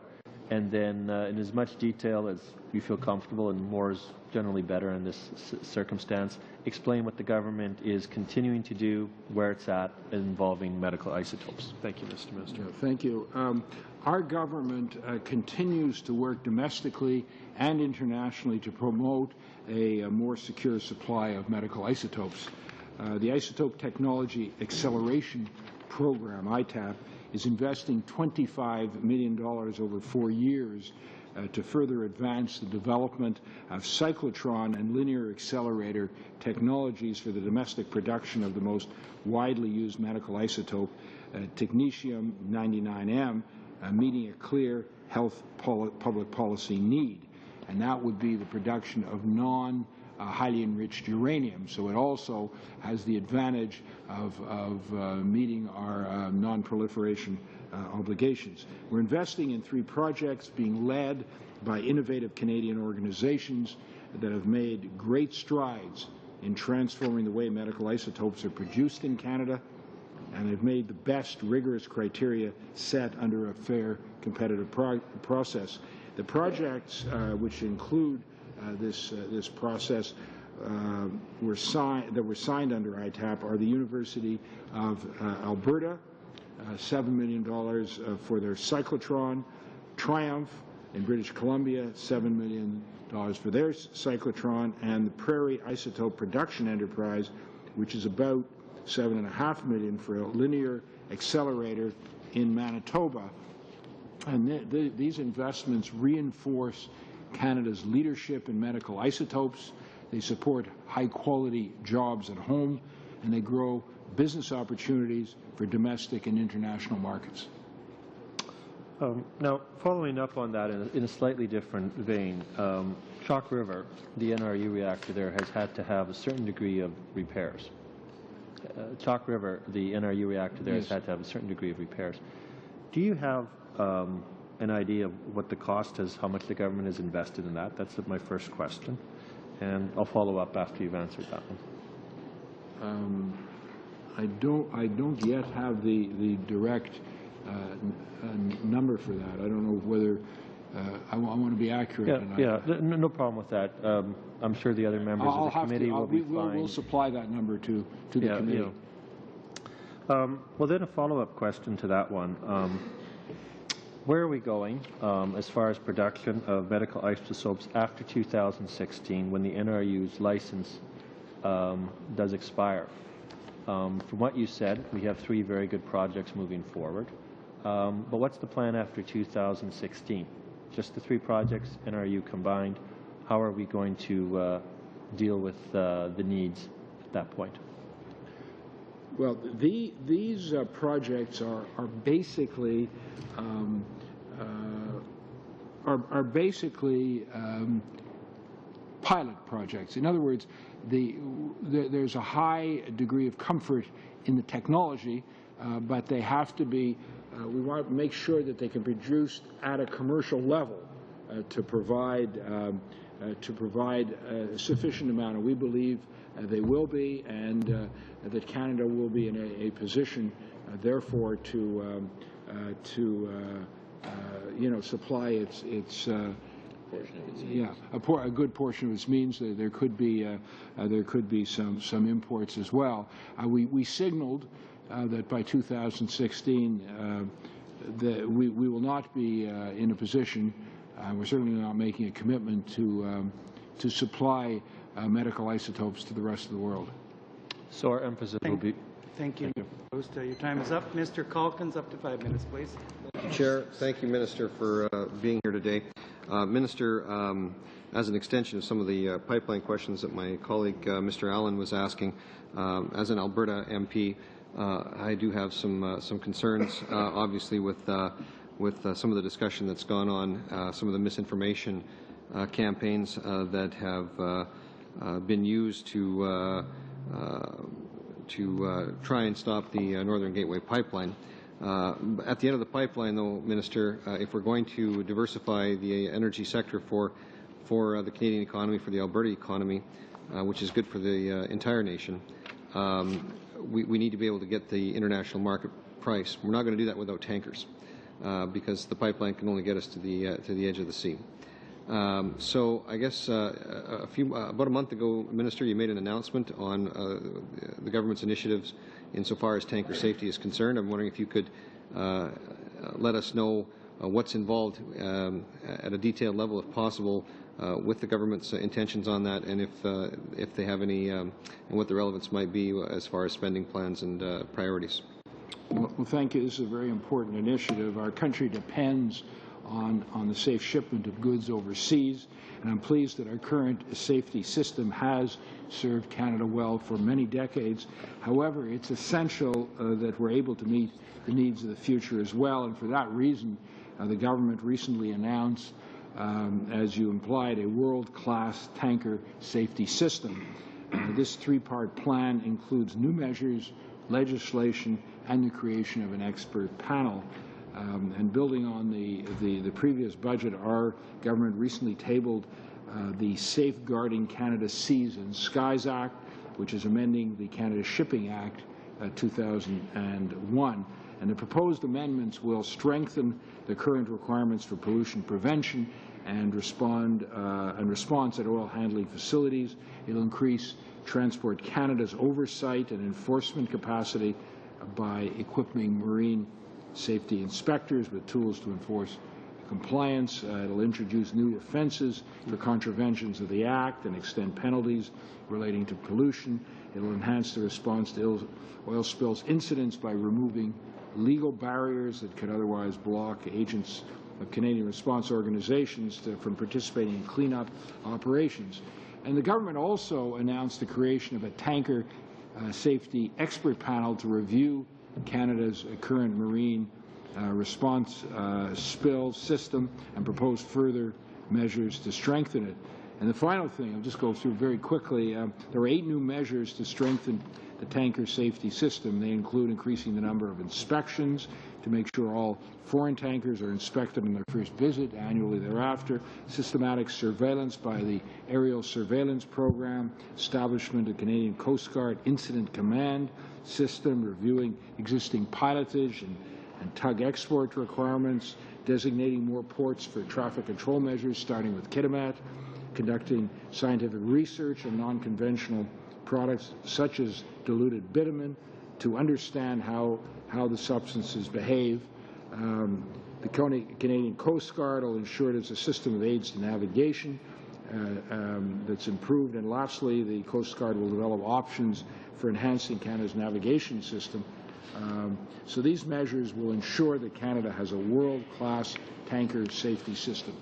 And then in as much detail as you feel comfortable, and more is generally better in this circumstance, explain what the government is continuing to do, where it's at, involving medical isotopes. Thank you, Mr. Minister.
Yeah, thank you. Our government continues to work domestically and internationally to promote a more secure supply of medical isotopes. The Isotope Technology Acceleration Program, ITAP, is investing $25 million over 4 years to further advance the development of cyclotron and linear accelerator technologies for the domestic production of the most widely used medical isotope, technetium-99m, meeting a clear health public policy need. And that would be the production of highly enriched uranium. So it also has the advantage of meeting our non-proliferation obligations. We're investing in 3 projects being led by innovative Canadian organizations that have made great strides in transforming the way medical isotopes are produced in Canada, and have made the best rigorous criteria set under a fair competitive process. The projects which include this process that were signed under ITAP are the University of Alberta, $7 million for their cyclotron, Triumph in British Columbia, $7 million for their cyclotron, and the Prairie Isotope Production Enterprise, which is about $7.5 million for a linear accelerator in Manitoba. And these investments reinforce Canada's leadership in medical isotopes. They support high-quality jobs at home, and they grow business opportunities for domestic and international markets.
Now, following up on that in a slightly different vein, Chalk River, the NRU reactor there, has had to have a certain degree of repairs. Chalk River, the NRU reactor there, has had to have a certain degree of repairs. Do you have an idea of what the cost is, how much the government has invested in that? That's my first question. And I'll follow up after you've answered that one.
I don't yet have the direct number for that. I don't know whether I want to be accurate.
No problem with that. I'm sure the other members of the committee will be fine.
We'll supply that number to the committee.
Well, then a follow-up question to that one. Where are we going as far as production of medical isotopes after 2016, when the NRU's license does expire? From what you said, we have 3 very good projects moving forward. But what's the plan after 2016? Just the 3 projects, NRU combined. How are we going to deal with the needs at that point?
Well, these projects are basically pilot projects. In other words, there's a high degree of comfort in the technology, but they have to be. We want to make sure that they can be produced at a commercial level to provide a sufficient amount, and we believe they will be, and that Canada will be in a position, therefore, to supply its a good portion of its means. There could be some imports as well. We signaled that by 2016 we will not be in a position, we're certainly not making a commitment to supply medical isotopes to the rest of the world.
So our emphasis will be...
Thank you. Your time is up. Mr. Calkins, up to 5 minutes, please.
Chair, thank you, Minister, for being here today. Minister, as an extension of some of the pipeline questions that my colleague, Mr. Allen, was asking, as an Alberta MP, I do have some concerns, obviously, with some of the discussion that's gone on, some of the misinformation campaigns that have been used to try and stop the Northern Gateway pipeline. At the end of the pipeline, though, Minister, if we're going to diversify the energy sector for the Canadian economy, for the Alberta economy, which is good for the entire nation, we need to be able to get the international market price. We're not going to do that without tankers, because the pipeline can only get us to the edge of the sea. So I guess about a month ago, Minister, you made an announcement on the government's initiatives insofar as tanker safety is concerned. I'm wondering if you could let us know what's involved at a detailed level, if possible, with the government's intentions on that, and if they have any, and what the relevance might be as far as spending plans and priorities.
Well, thank you. This is a very important initiative. Our country depends on the safe shipment of goods overseas, and I'm pleased that our current safety system has served Canada well for many decades. However, it's essential that we're able to meet the needs of the future as well, and for that reason, the government recently announced, as you implied, a world-class tanker safety system. This three-part plan includes new measures, legislation, and the creation of an expert panel. And building on the previous budget, our government recently tabled the Safeguarding Canada's Seas and Skies Act, which is amending the Canada Shipping Act 2001. And the proposed amendments will strengthen the current requirements for pollution prevention and response at oil handling facilities. It will increase Transport Canada's oversight and enforcement capacity by equipping marine safety inspectors with tools to enforce compliance. It will introduce new offenses for contraventions of the Act and extend penalties relating to pollution. It will enhance the response to oil spills incidents by removing legal barriers that could otherwise block agents of Canadian response organizations from participating in cleanup operations. And the government also announced the creation of a tanker safety expert panel to review Canada's current marine response spill system and propose further measures to strengthen it. And the final thing, I'll just go through very quickly, there are 8 new measures to strengthen the tanker safety system. They include increasing the number of inspections to make sure all foreign tankers are inspected on their first visit, annually thereafter, systematic surveillance by the Aerial Surveillance Program, establishment of Canadian Coast Guard Incident Command System, reviewing existing pilotage and tug export requirements, designating more ports for traffic control measures, starting with Kitimat, conducting scientific research on non-conventional products such as diluted bitumen to understand how the substances behave. The Canadian Coast Guard will ensure there's a system of aids to navigation that's improved. And lastly, the Coast Guard will develop options for enhancing Canada's navigation system. So these measures will ensure that Canada has a world-class tanker safety system.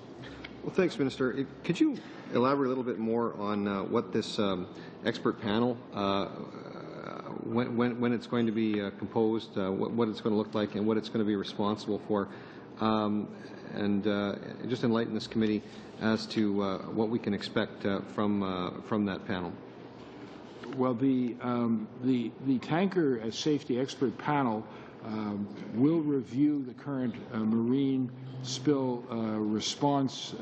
Well, thanks, Minister. Could you elaborate a little bit more on what this expert panel, when it's going to be composed, what it's going to look like, and what it's going to be responsible for, and just enlighten this committee as to what we can expect from that panel?
Well, the tanker safety expert panel will review the current marine spill response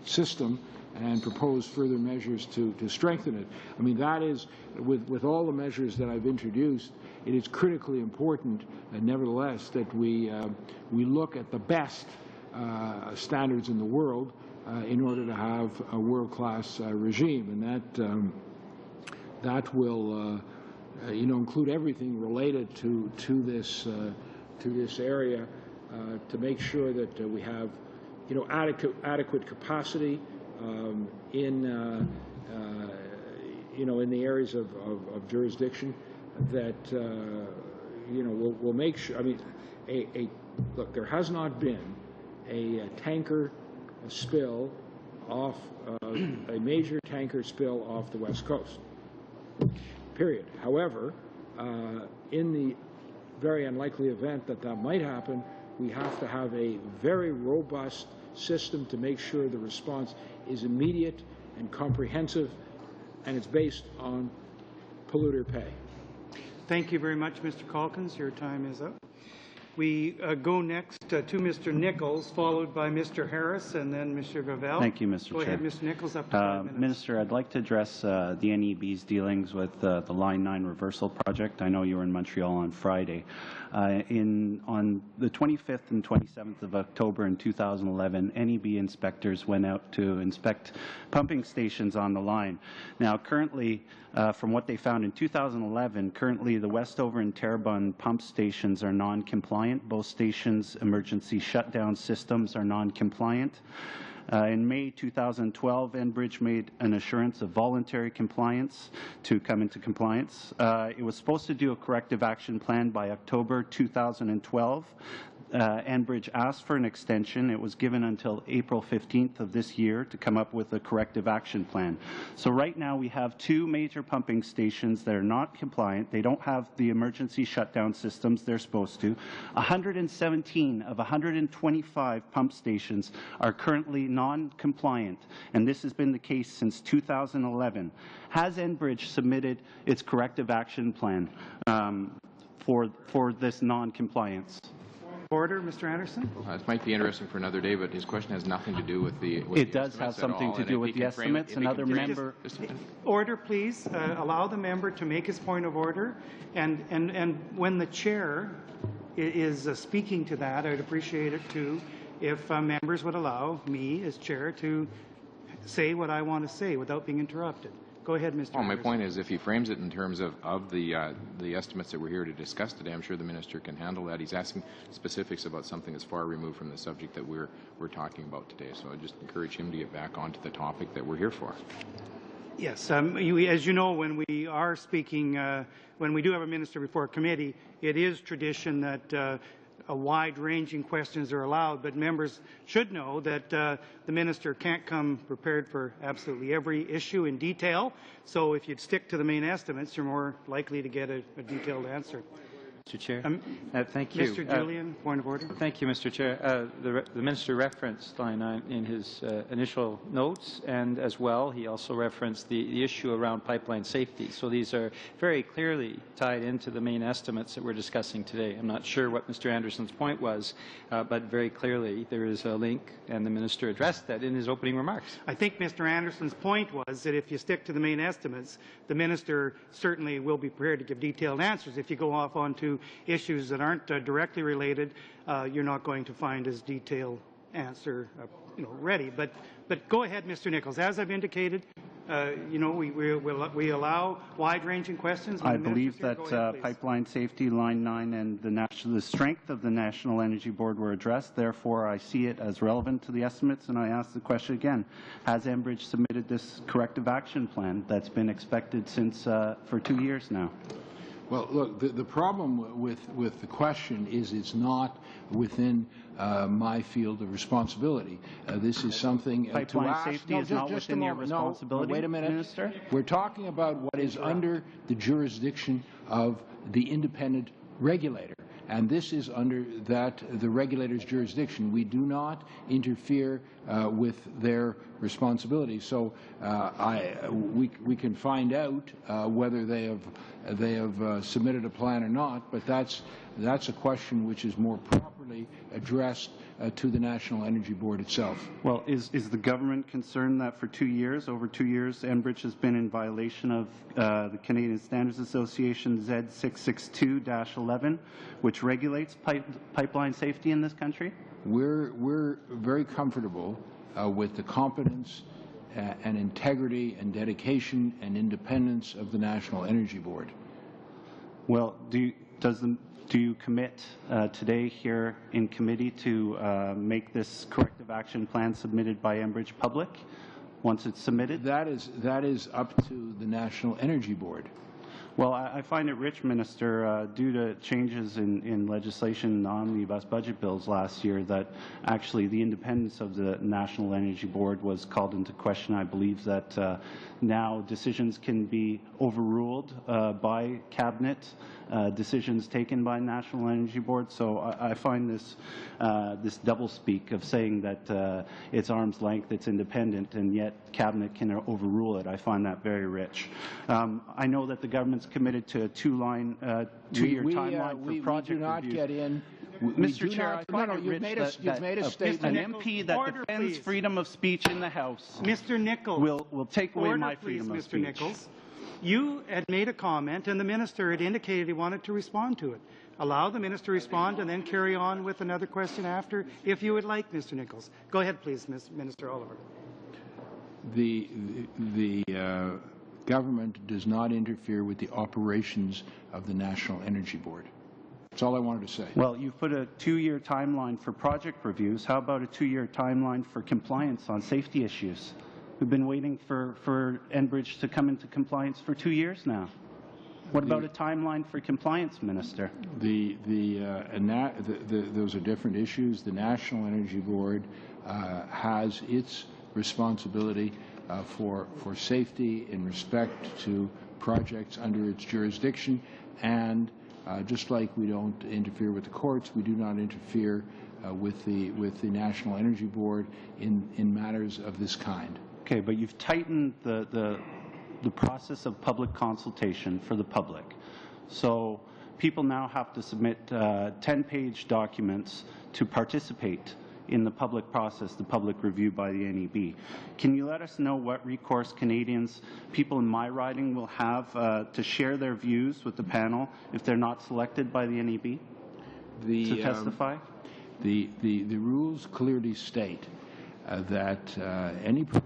system and propose further measures to strengthen it. I mean, that is, with all the measures that I've introduced, it is critically important, nevertheless, that we look at the best standards in the world in order to have a world-class regime, and that will include everything related to this area, to make sure that we have, adequate capacity in the areas of jurisdiction that we'll make sure. I mean, look, there has not been a tanker spill off a major tanker spill off the West Coast. Period. However, in the very unlikely event that that might happen, we have to have a very robust system to make sure the response is immediate and comprehensive, and it's based on polluter pay.
Thank you very much, Mr. Calkins. Your time is up. We go next to Mr. Nichols, followed by Mr. Harris, and then Mr. Gravel.
Thank you, Mr. Chair.
Go ahead, Mr. Nichols, up to 5 minutes.
Minister, I'd like to address the NEB's dealings with the Line 9 reversal project. I know you were in Montreal on Friday. On the 25th and 27th of October in 2011, NEB inspectors went out to inspect pumping stations on the line. Now, currently, from what they found in 2011, currently the Westover and Terrebonne pump stations are non-compliant. Both stations' emergency shutdown systems are non-compliant. In May 2012, Enbridge made an assurance of voluntary compliance to come into compliance. It was supposed to do a corrective action plan by October 2012. Enbridge asked for an extension. It was given until April 15th of this year to come up with a corrective action plan. So right now we have two major pumping stations that are not compliant. They don't have the emergency shutdown systems they're supposed to. 117 of 125 pump stations are currently non-compliant, and this has been the case since 2011. Has Enbridge submitted its corrective action plan for this non-compliance?
Order, Mr. Anderson.
This might be interesting for another day, but his question has nothing to do with the.
It does have something to do with the estimates. Another member.
Order, please. Allow the member to make his point of order, and when the chair is speaking to that, I'd appreciate it too if members would allow me as chair to say what I want to say without being interrupted. Go ahead, Mr.
Well, my point is, if he frames it in terms of the estimates that we're here to discuss today, I'm sure the minister can handle that. He's asking specifics about something that's far removed from the subject that we're talking about today. So I just encourage him to get back onto the topic that we're here for.
Yes, as you know, when we are speaking, when we do have a minister before a committee, it is tradition that a wide-ranging questions are allowed, but members should know that the minister can't come prepared for absolutely every issue in detail. So if you'd stick to the main estimates, you're more likely to get a detailed answer.
Mr. Chair. Thank you.
Mr. Julian, point of order.
Thank you, Mr. Chair. The Minister referenced Line 9 in his initial notes, and as well, he also referenced the issue around pipeline safety. So these are very clearly tied into the main estimates that we're discussing today. I'm not sure what Mr. Anderson's point was, but very clearly there is a link, and the Minister addressed that in his opening remarks.
I think Mr. Anderson's point was that if you stick to the main estimates, the Minister certainly will be prepared to give detailed answers. If you go off onto issues that aren't directly related, you're not going to find as detailed answer ready. But go ahead, Mr. Nichols. As I've indicated, we allow wide-ranging questions.
I believe that pipeline safety, Line 9, and the strength of the National Energy Board were addressed. Therefore, I see it as relevant to the estimates, and I ask the question again: has Enbridge submitted this corrective action plan that's been expected since for 2 years now?
Well, look, the problem with the question is it's not within my field of responsibility. This is something
pipeline
to ask.
Safety is not within your responsibility.
No, wait a minute,
Minister.
We're talking about what is under the jurisdiction of the independent regulator, and this is under the regulator's jurisdiction. We do not interfere with their responsibility. So we can find out whether they have submitted a plan or not, but that's a question which is more properly addressed to the National Energy Board itself.
Well, is the government concerned that for 2 years, over 2 years, Enbridge has been in violation of the Canadian Standards Association Z662-11, which regulates pipeline safety in this country?
We're very comfortable with the competence and integrity and dedication and independence of the National Energy Board.
Well, does Do you commit today here in committee to make this corrective action plan submitted by Enbridge public once it's submitted?
That is up to the National Energy Board.
Well, I find it rich, Minister, due to changes in legislation on omnibus budget bills last year, that actually the independence of the National Energy Board was called into question. I believe that now decisions can be overruled by Cabinet, decisions taken by National Energy Board. So I find this this doublespeak of saying that it's arm's length, it's independent, and yet Cabinet can overrule it. I find that very rich. I know that the government's committed to a two-year timeline for project
we do not
reviews.
get in.
Mr. Chair, I find it
you've
rich
made a
that
statement.
an MP that
Order,
defends
please.
freedom of speech in the House
Mr. Nichols.
will take away
Order,
my
please,
freedom of
Mr.
speech.
Nichols. You had made a comment, and the minister had indicated he wanted to respond to it. Allow the minister to respond, and then carry on with another question after, if you would like, Mr. Nichols. Go ahead, please, Minister Oliver.
The government does not interfere with the operations of the National Energy Board. That's all I wanted to say.
Well, you've put a two-year timeline for project reviews. How about a two-year timeline for compliance on safety issues? We've been waiting for Enbridge to come into compliance for 2 years now. What about a timeline for compliance, Minister?
Those are different issues. The National Energy Board has its responsibility for safety in respect to projects under its jurisdiction, and just like we don't interfere with the courts, we do not interfere with the National Energy Board in matters of this kind.
Okay, but you've tightened the process of public consultation for the public. So people now have to submit 10-page documents to participate in the public process, the public review by the NEB. Can you let us know what recourse Canadians, people in my riding, will have to share their views with the panel if they're not selected by the NEB to testify?
The rules clearly state that any person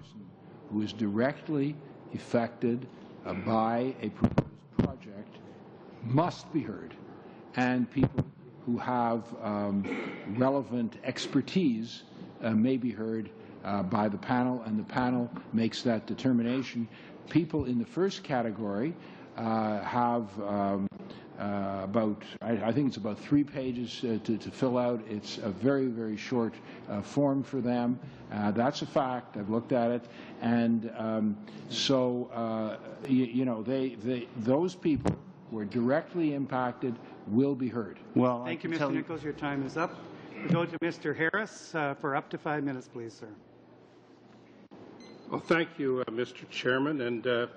who is directly affected by a proposed project must be heard, and people who have relevant expertise may be heard by the panel, and the panel makes that determination. People in the first category have I think it's about 3 pages to fill out. It's a very, very short form for them. That's a fact. I've looked at it. And those people who are directly impacted will be heard.
Well,
thank you, Mr. Nichols. Your time is up. We go to Mr. Harris for up to 5 minutes, please, sir.
Well, thank you, Mr. Chairman. And the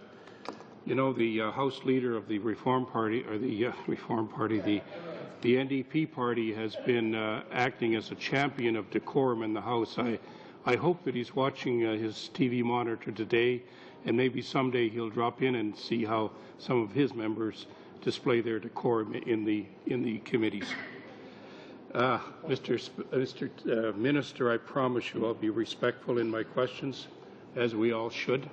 House Leader of the Reform Party, or the the NDP party, has been acting as a champion of decorum in the House. I hope that he's watching his TV monitor today, and maybe someday he'll drop in and see how some of his members display their decorum in the committees. Mr. Minister, I promise you I'll be respectful in my questions, as we all should.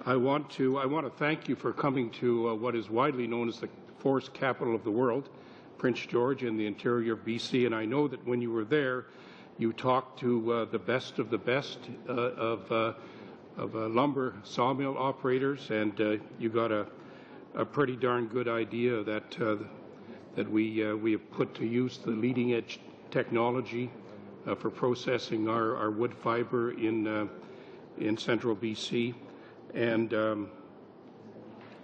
I want to thank you for coming to what is widely known as the forest capital of the world, Prince George, in the interior of BC. And I know that when you were there, you talked to the best of the best of lumber sawmill operators, and you got a pretty darn good idea that we have put to use the leading edge technology for processing our wood fiber in central BC. And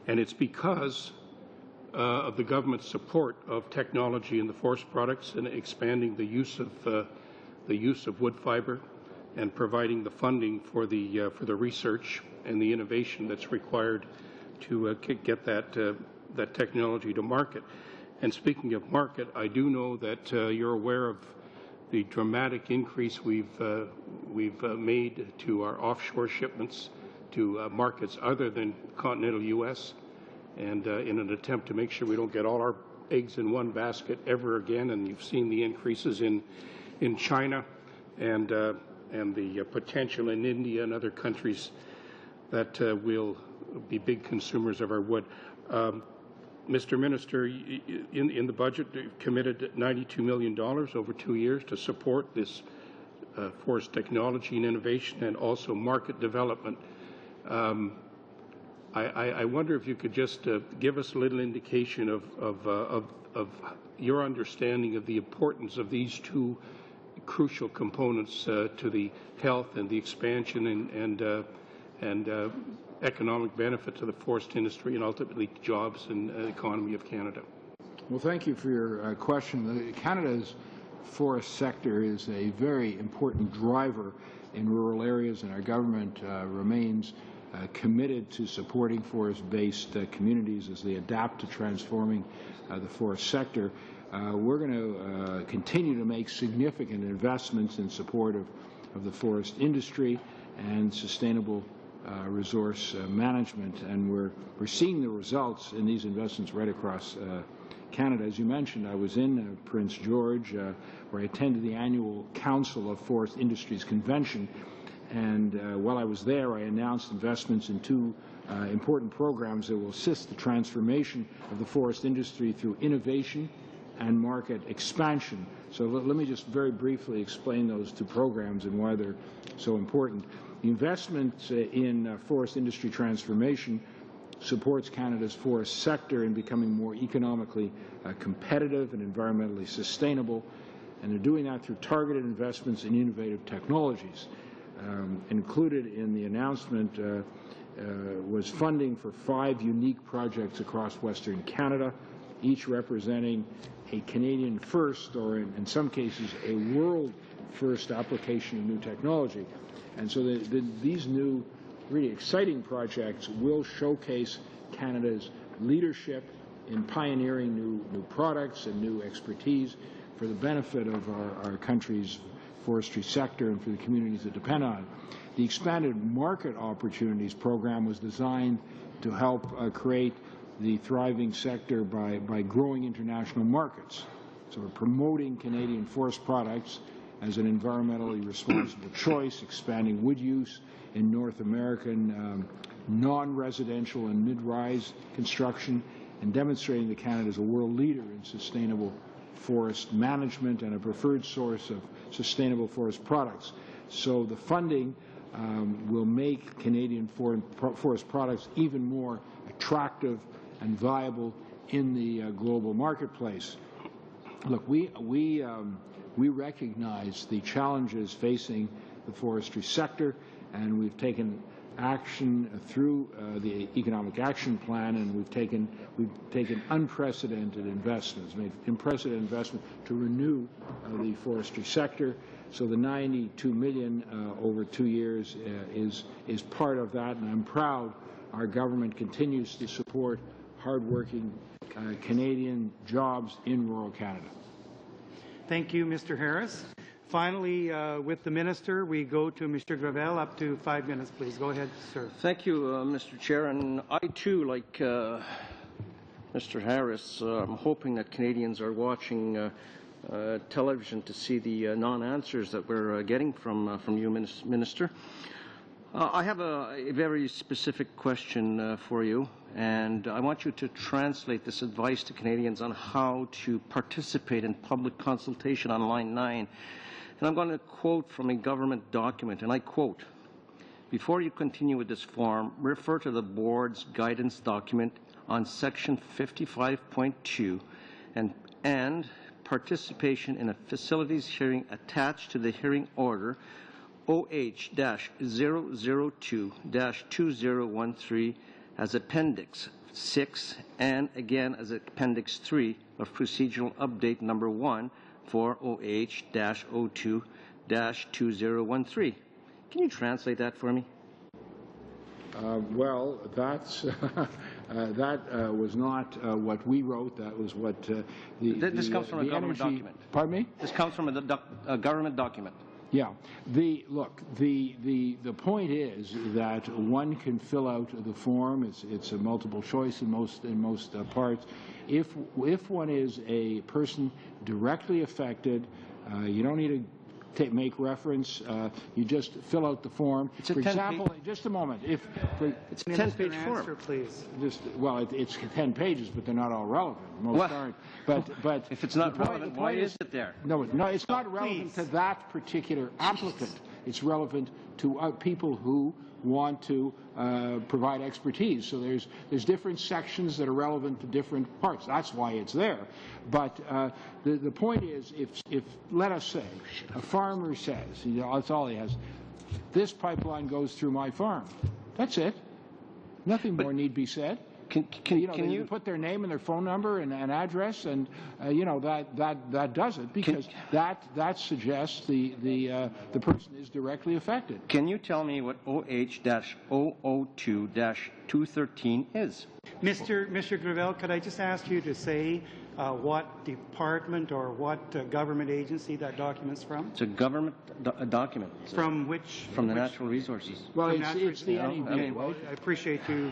it's because of the government's support of technology in the forest products and expanding the use of wood fiber and providing the funding for the research and the innovation that's required to get that technology to market. And speaking of market, I do know that you're aware of the dramatic increase we've made to our offshore shipments to markets other than continental U.S., and in an attempt to make sure we don't get all our eggs in one basket ever again. And you've seen the increases in China and the potential in India and other countries that will be big consumers of our wood. Mr. Minister, in the budget, you've committed $92 million over 2 years to support this forest technology and innovation and also market development. I wonder if you could just give us a little indication of your understanding of the importance of these two crucial components to the health and the expansion and economic benefit to the forest industry and ultimately jobs and the economy of Canada.
Well, thank you for your question. Canada's forest sector is a very important driver in rural areas, and our government remains committed to supporting forest-based communities as they adapt to transforming the forest sector. We're going to continue to make significant investments in support of the forest industry and sustainable resource management, and we're seeing the results in these investments right across Canada. As you mentioned, I was in Prince George, where I attended the annual Council of Forest Industries Convention, and while I was there, I announced investments in two important programs that will assist the transformation of the forest industry through innovation and market expansion. So let me just very briefly explain those two programs and why they're so important. The investment in forest industry transformation supports Canada's forest sector in becoming more economically competitive and environmentally sustainable, and they're doing that through targeted investments in innovative technologies. Included in the announcement was funding for 5 unique projects across Western Canada, each representing a Canadian first, or in some cases a world first application of new technology. And so these new really exciting projects will showcase Canada's leadership in pioneering new products and new expertise for the benefit of our country's forestry sector and for the communities that depend on it. The Expanded Market Opportunities Program was designed to help create the thriving sector by growing international markets. So we're promoting Canadian forest products as an environmentally responsible choice, expanding wood use in North American non-residential and mid-rise construction, and demonstrating that Canada is a world leader in sustainable forest management and a preferred source of sustainable forest products. So the funding will make Canadian forest products even more attractive and viable in the global marketplace. Look, we recognize the challenges facing the forestry sector, and we've taken action through the Economic Action Plan, and we've taken unprecedented investments, made unprecedented investment to renew the forestry sector. So the $92 million over 2 years is part of that, and I'm proud our government continues to support hardworking Canadian jobs in rural Canada.
Thank you, Mr. Harris. Finally, with the Minister, we go to Mr. Gravel. Up to 5 minutes, please. Go ahead, sir.
Thank you, Mr. Chair. And I, too, like Mr. Harris, I'm hoping that Canadians are watching television to see the non-answers that we're getting from you, Minister. I have a very specific question for you, and I want you to translate this advice to Canadians on how to participate in public consultation on Line 9. And I'm going to quote from a government document, and I quote, "Before you continue with this form, refer to the board's guidance document on section 55.2 and participation in a facilities hearing attached to the hearing order OH-002-2013 as Appendix 6 and again as Appendix 3 of Procedural Update Number 1 for OH-02-2013. Can you translate that for me?
Well, that's that was not what we wrote. That was what
This comes from a government document.
Pardon me?
This comes from a government document.
Yeah. The point is that one can fill out the form. It's a multiple choice in most parts. If one is a person directly affected, you don't need to make reference. You just fill out the form.
It's a
for example, just a moment. It's
a 10-page form.
Please.
It's 10 pages, but they're not all relevant. Most aren't. But
if it's not relevant, why is it there?
No, it's not relevant to that particular applicant. It's relevant to people who want to provide expertise. So there's different sections that are relevant to different parts. That's why it's there. But the point is, if let us say a farmer says, that's all he has, this pipeline goes through my farm. That's it. Nothing more need be said. Can you put their name and their phone number and address, and that does it, because that suggests the person is directly affected.
Can you tell me what OH-002-213 is?
Mr. Gravel, could I just ask you to say what department or what government agency that document's from?
It's a government document.
From which?
From the Natural Resources.
Well, it's the NEB.
Well, I appreciate you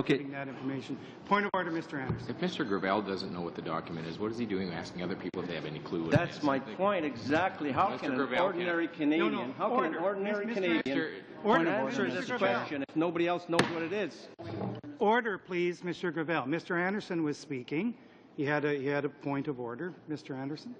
giving that information. Point of order, Mr. Anderson.
If Mr. Gravel doesn't know what the document is, what is he doing asking other people if they have any clue?
That's my point exactly. How can an ordinary Canadian, answer this question if nobody else knows what it is?
Order, please, Mr. Gravel. Mr. Anderson was speaking. He had a point of order. Mr. Anderson?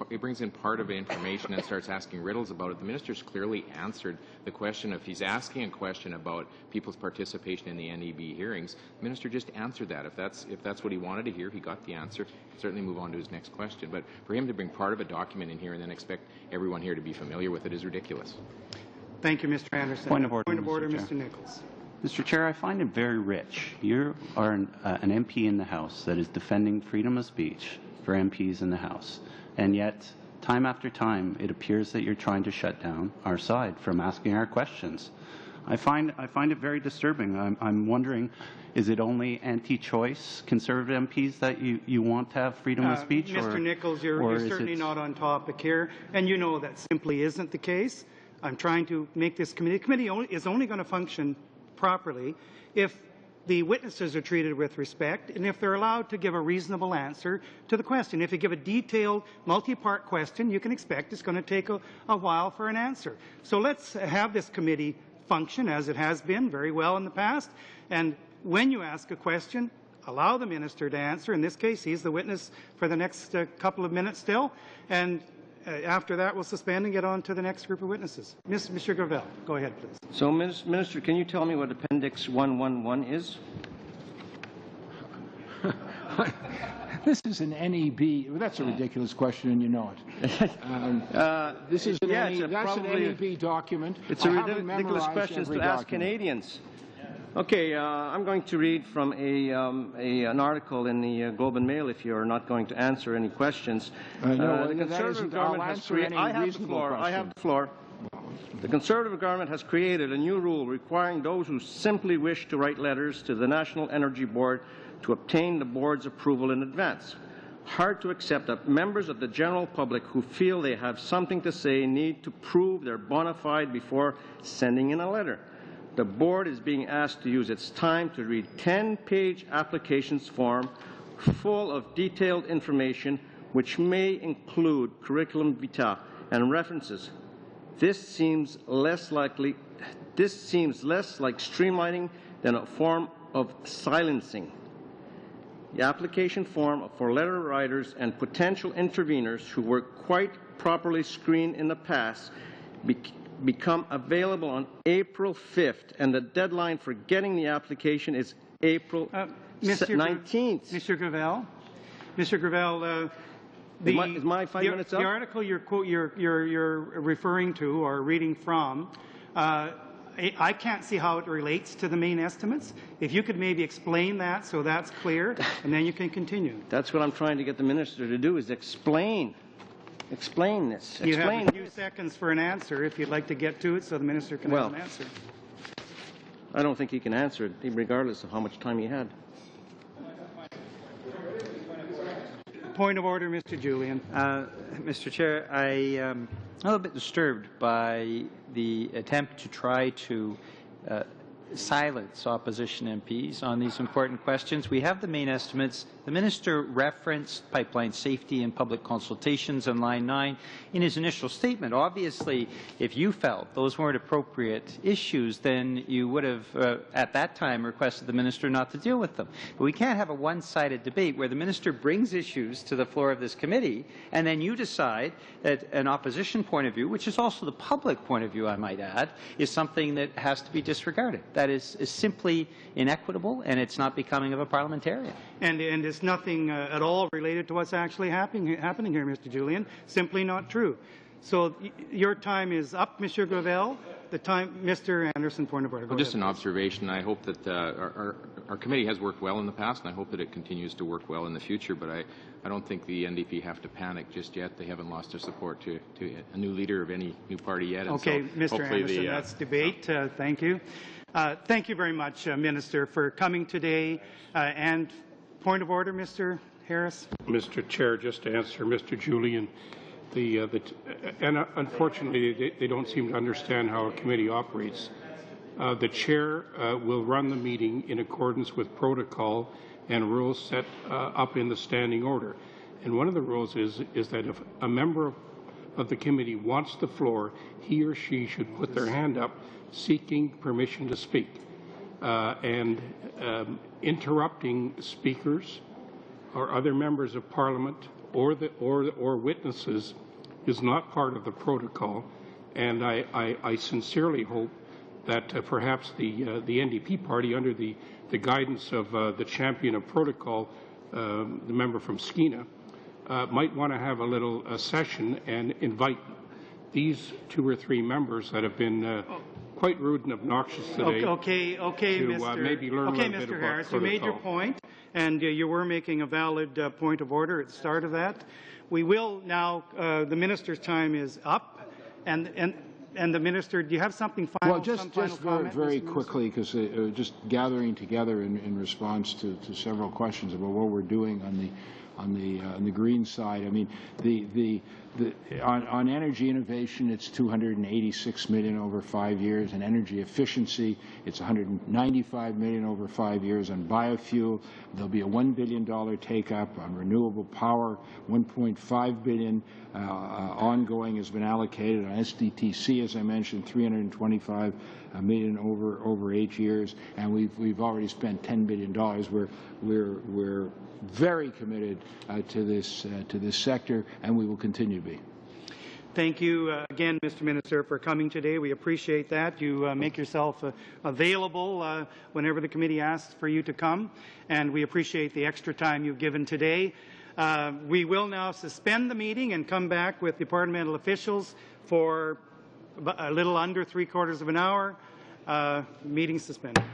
He brings in part of the information and starts asking riddles about it. The minister's clearly answered the question. If he's asking a question about people's participation in the NEB hearings, the minister just answered that. If that's what he wanted to hear, he got the answer. He'll certainly move on to his next question. But for him to bring part of a document in here and then expect everyone here to be familiar with it is ridiculous.
Thank you, Mr. Anderson.
Point of order,
Mr. Nichols.
Mr. Chair, I find it very rich. You are an MP in the House that is defending freedom of speech for MPs in the House, and yet, time after time, it appears that you're trying to shut down our side from asking our questions. I find it very disturbing. I'm wondering, is it only anti-choice Conservative MPs that you want to have freedom of speech?
Mr. Nichols, you're certainly not on topic here, and you know that simply isn't the case. I'm trying to make this committee. The committee is only going to function properly if the witnesses are treated with respect and if they're allowed to give a reasonable answer to the question. If you give a detailed, multi-part question, you can expect it's going to take a while for an answer. So let's have this committee function as it has been very well in the past, and when you ask a question, allow the minister to answer. In this case, he's the witness for the next couple of minutes still, and after that, we'll suspend and get on to the next group of witnesses. Mr. Gravel, go ahead, please.
So, Minister, can you tell me what Appendix 111 is?
This is an NEB. That's a ridiculous question, and you know it. This is an NEB document.
It's a ridiculous question to ask Canadians. Okay, I'm going to read from an article in the Globe and Mail if you're not going to answer any questions. The Conservative government has created... I have the floor. The Conservative government has created a new rule requiring those who simply wish to write letters to the National Energy Board to obtain the board's approval in advance. Hard to accept that members of the general public who feel they have something to say need to prove they're bona fide before sending in a letter. The board is being asked to use its time to read 10-page applications form full of detailed information which may include curriculum vitae and references. This seems less like streamlining than a form of silencing. The application form for letter writers and potential interveners who were quite properly screened in the past become available on April 5th, and the deadline for getting the application is April 19th.
Mr. Gravel,
is my 5 minutes up?
The article you're referring to or reading from, I can't see how it relates to the main estimates. If you could maybe explain that so that's clear, and then you can continue.
That's what I'm trying to get the minister to do, is explain. Explain this.
You have a few seconds for an answer if you'd like to get to it so the minister can have an answer.
I don't think he can answer it, regardless of how much time he had.
Point of order, Mr. Julian.
Mr. Chair, I'm a little bit disturbed by the attempt to try to silence opposition MPs on these important questions. We have the main estimates. The minister referenced pipeline safety and public consultations on line 9 in his initial statement. Obviously, if you felt those weren't appropriate issues, then you would have, at that time, requested the minister not to deal with them. But we can't have a one-sided debate where the minister brings issues to the floor of this committee, and then you decide that an opposition point of view, which is also the public point of view, I might add, is something that has to be disregarded. That is simply inequitable, and it's not becoming of a parliamentarian.
And it's nothing at all related to what's actually happening here, Mr. Julian. Simply not true. So your time is up, Mr. Gravel. The time, Mr. Anderson, point of order.
Well, just an observation. I hope that our committee has worked well in the past, and I hope that it continues to work well in the future. But I don't think the NDP have to panic just yet. They haven't lost their support to a new leader of any new party yet. And
okay,
so
Mr. Anderson, that's debate. Thank you. Thank you very much, Minister, for coming today. And point of order, Mr. Harris.
Mr. Chair, just to answer Mr. Julian, and unfortunately they don't seem to understand how a committee operates. The chair will run the meeting in accordance with protocol and rules set up in the standing order. And one of the rules is that if a member of the committee wants the floor, he or she should put their hand up seeking permission to speak. Interrupting speakers or other members of Parliament or witnesses is not part of the protocol, and I sincerely hope that perhaps the NDP party, under the guidance of the champion of protocol, the member from Skeena, might want to have a little session and invite these 2 or 3 members that have been quite rude and obnoxious today.
Okay,
to
Mr.
maybe learn a little bit
Mr.
about
Harris,
protocol.
you made your point, and you were making a valid point of order at the start of that. We will now. The minister's time is up, and the minister. Do you have something final?
Well, just very quickly, because just gathering together in response to several questions about what we're doing on the green side. I mean, on energy innovation, it's $286 million over 5 years. In energy efficiency, it's $195 million over 5 years. On biofuel, there'll be a $1 billion take-up. On renewable power, $1.5 billion ongoing has been allocated. On SDTC, as I mentioned, $325 million over 8 years, and we've already spent $10 billion. We're very committed to this sector, and we will continue to be.
Thank you again, Mr. Minister, for coming today. We appreciate that. You make yourself available whenever the committee asks for you to come, and we appreciate the extra time you've given today. We will now suspend the meeting and come back with departmental officials for a little under 3/4 of an hour. Meeting suspended.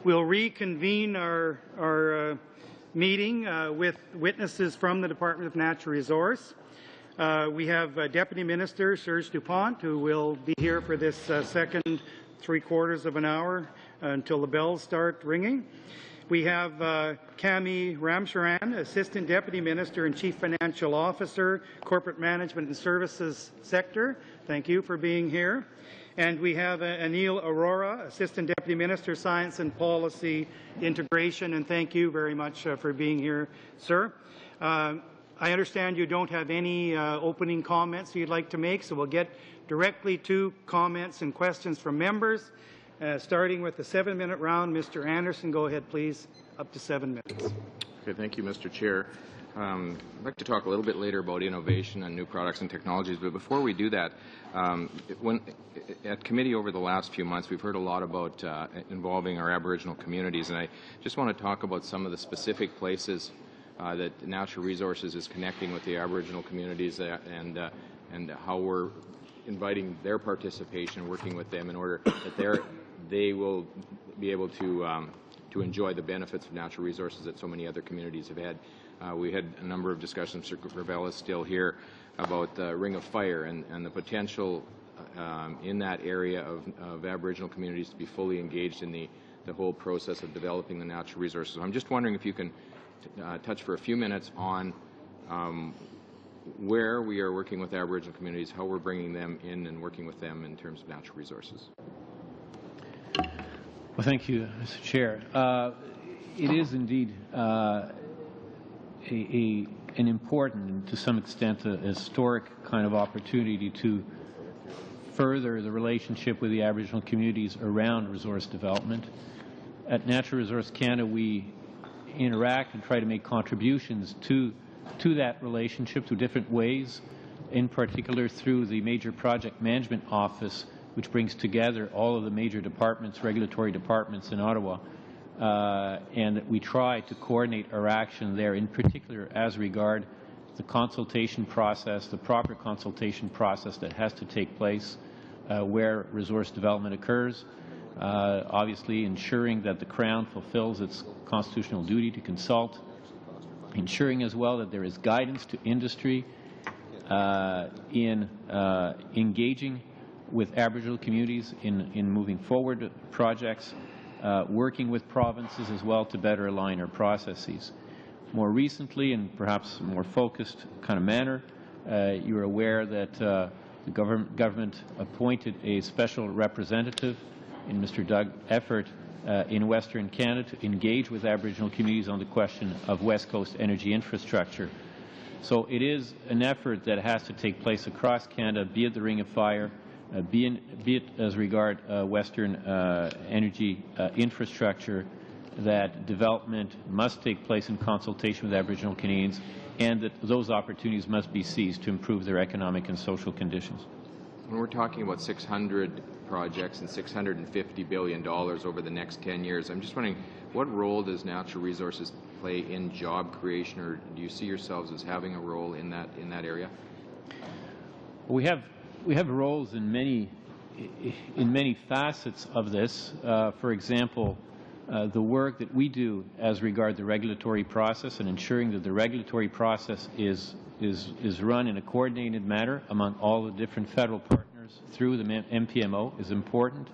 We'll reconvene our meeting with witnesses from the Department of Natural Resource. We have Deputy Minister Serge Dupont, who will be here for this second 3/4 of an hour until the bells start ringing. We have Cami Ramcharan, Assistant Deputy Minister and Chief Financial Officer, Corporate Management and Services Sector. Thank you for being here. And we have Anil Arora, Assistant Deputy Minister, Science and Policy Integration, and thank you very much for being here, sir. I understand you don't have any opening comments you'd like to make, so we'll get directly to comments and questions from members, starting with the 7-minute round. Mr. Anderson, go ahead, please, up to 7 minutes.
Okay, thank you, Mr. Chair. I'd like to talk a little bit later about innovation and new products and technologies, but before we do that, at committee over the last few months, we've heard a lot about involving our Aboriginal communities, and I just want to talk about some of the specific places that Natural Resources is connecting with the Aboriginal communities and how we're inviting their participation, working with them in order that they will be able to enjoy the benefits of natural resources that so many other communities have had. We had a number of discussions, Mr. Gravel is still here, about the Ring of Fire and the potential in that area of Aboriginal communities to be fully engaged in the whole process of developing the natural resources. I'm just wondering if you can touch for a few minutes on where we are working with Aboriginal communities, how we're bringing them in and working with them in terms of natural resources.
Well, thank you, Mr. Chair. It is indeed an important and to some extent a historic kind of opportunity to further the relationship with the Aboriginal communities around resource development. At Natural Resource Canada, we interact and try to make contributions to that relationship through different ways, in particular through the Major Project Management Office, which brings together all of the major departments, regulatory departments in Ottawa, and we try to coordinate our action there, in particular as regard the consultation process, the proper consultation process that has to take place where resource development occurs, obviously ensuring that the Crown fulfills its constitutional duty to consult, ensuring as well that there is guidance to industry in engaging with Aboriginal communities in moving forward projects, working with provinces as well to better align our processes. More recently, and perhaps more focused kind of manner, you are aware that the government appointed a special representative in Mr. Doug Effort in Western Canada to engage with Aboriginal communities on the question of West Coast energy infrastructure. So it is an effort that has to take place across Canada, be it the Ring of Fire, be it as regard Western energy infrastructure, that development must take place in consultation with Aboriginal Canadians, and that those opportunities must be seized to improve their economic and social conditions.
When we're talking about 600 projects and $650 billion over the next 10 years, I'm just wondering, what role does Natural Resources play in job creation, or do you see yourselves as having a role in that area?
We have roles in many facets of this. For example, the work that we do as regard the regulatory process and ensuring that the regulatory process is run in a coordinated manner among all the different federal partners through the MPMO is important.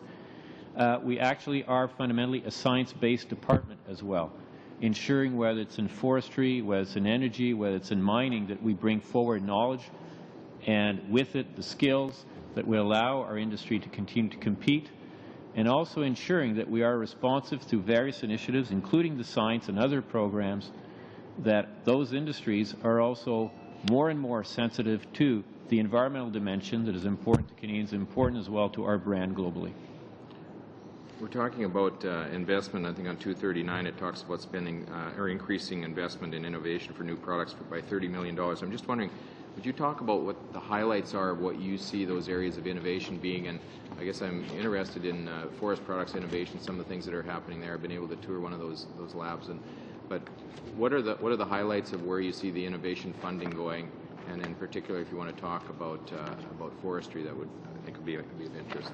We actually are fundamentally a science-based department as well, ensuring whether it's in forestry, whether it's in energy, whether it's in mining, that we bring forward knowledge and with it the skills that will allow our industry to continue to compete, and also ensuring that we are responsive through various initiatives, including the science and other programs, that those industries are also more and more sensitive to the environmental dimension that is important to Canadians, important as well to our brand globally.
We're talking about investment. I think on 239 it talks about spending or increasing investment in innovation for new products by $30 million. I'm just wondering, would you talk about what the highlights are of what you see those areas of innovation being? And I guess I'm interested in forest products innovation, some of the things that are happening there. I've been able to tour one of those labs. But what are the highlights of where you see the innovation funding going? And in particular, if you want to talk about forestry, that would, I think, would be of interest.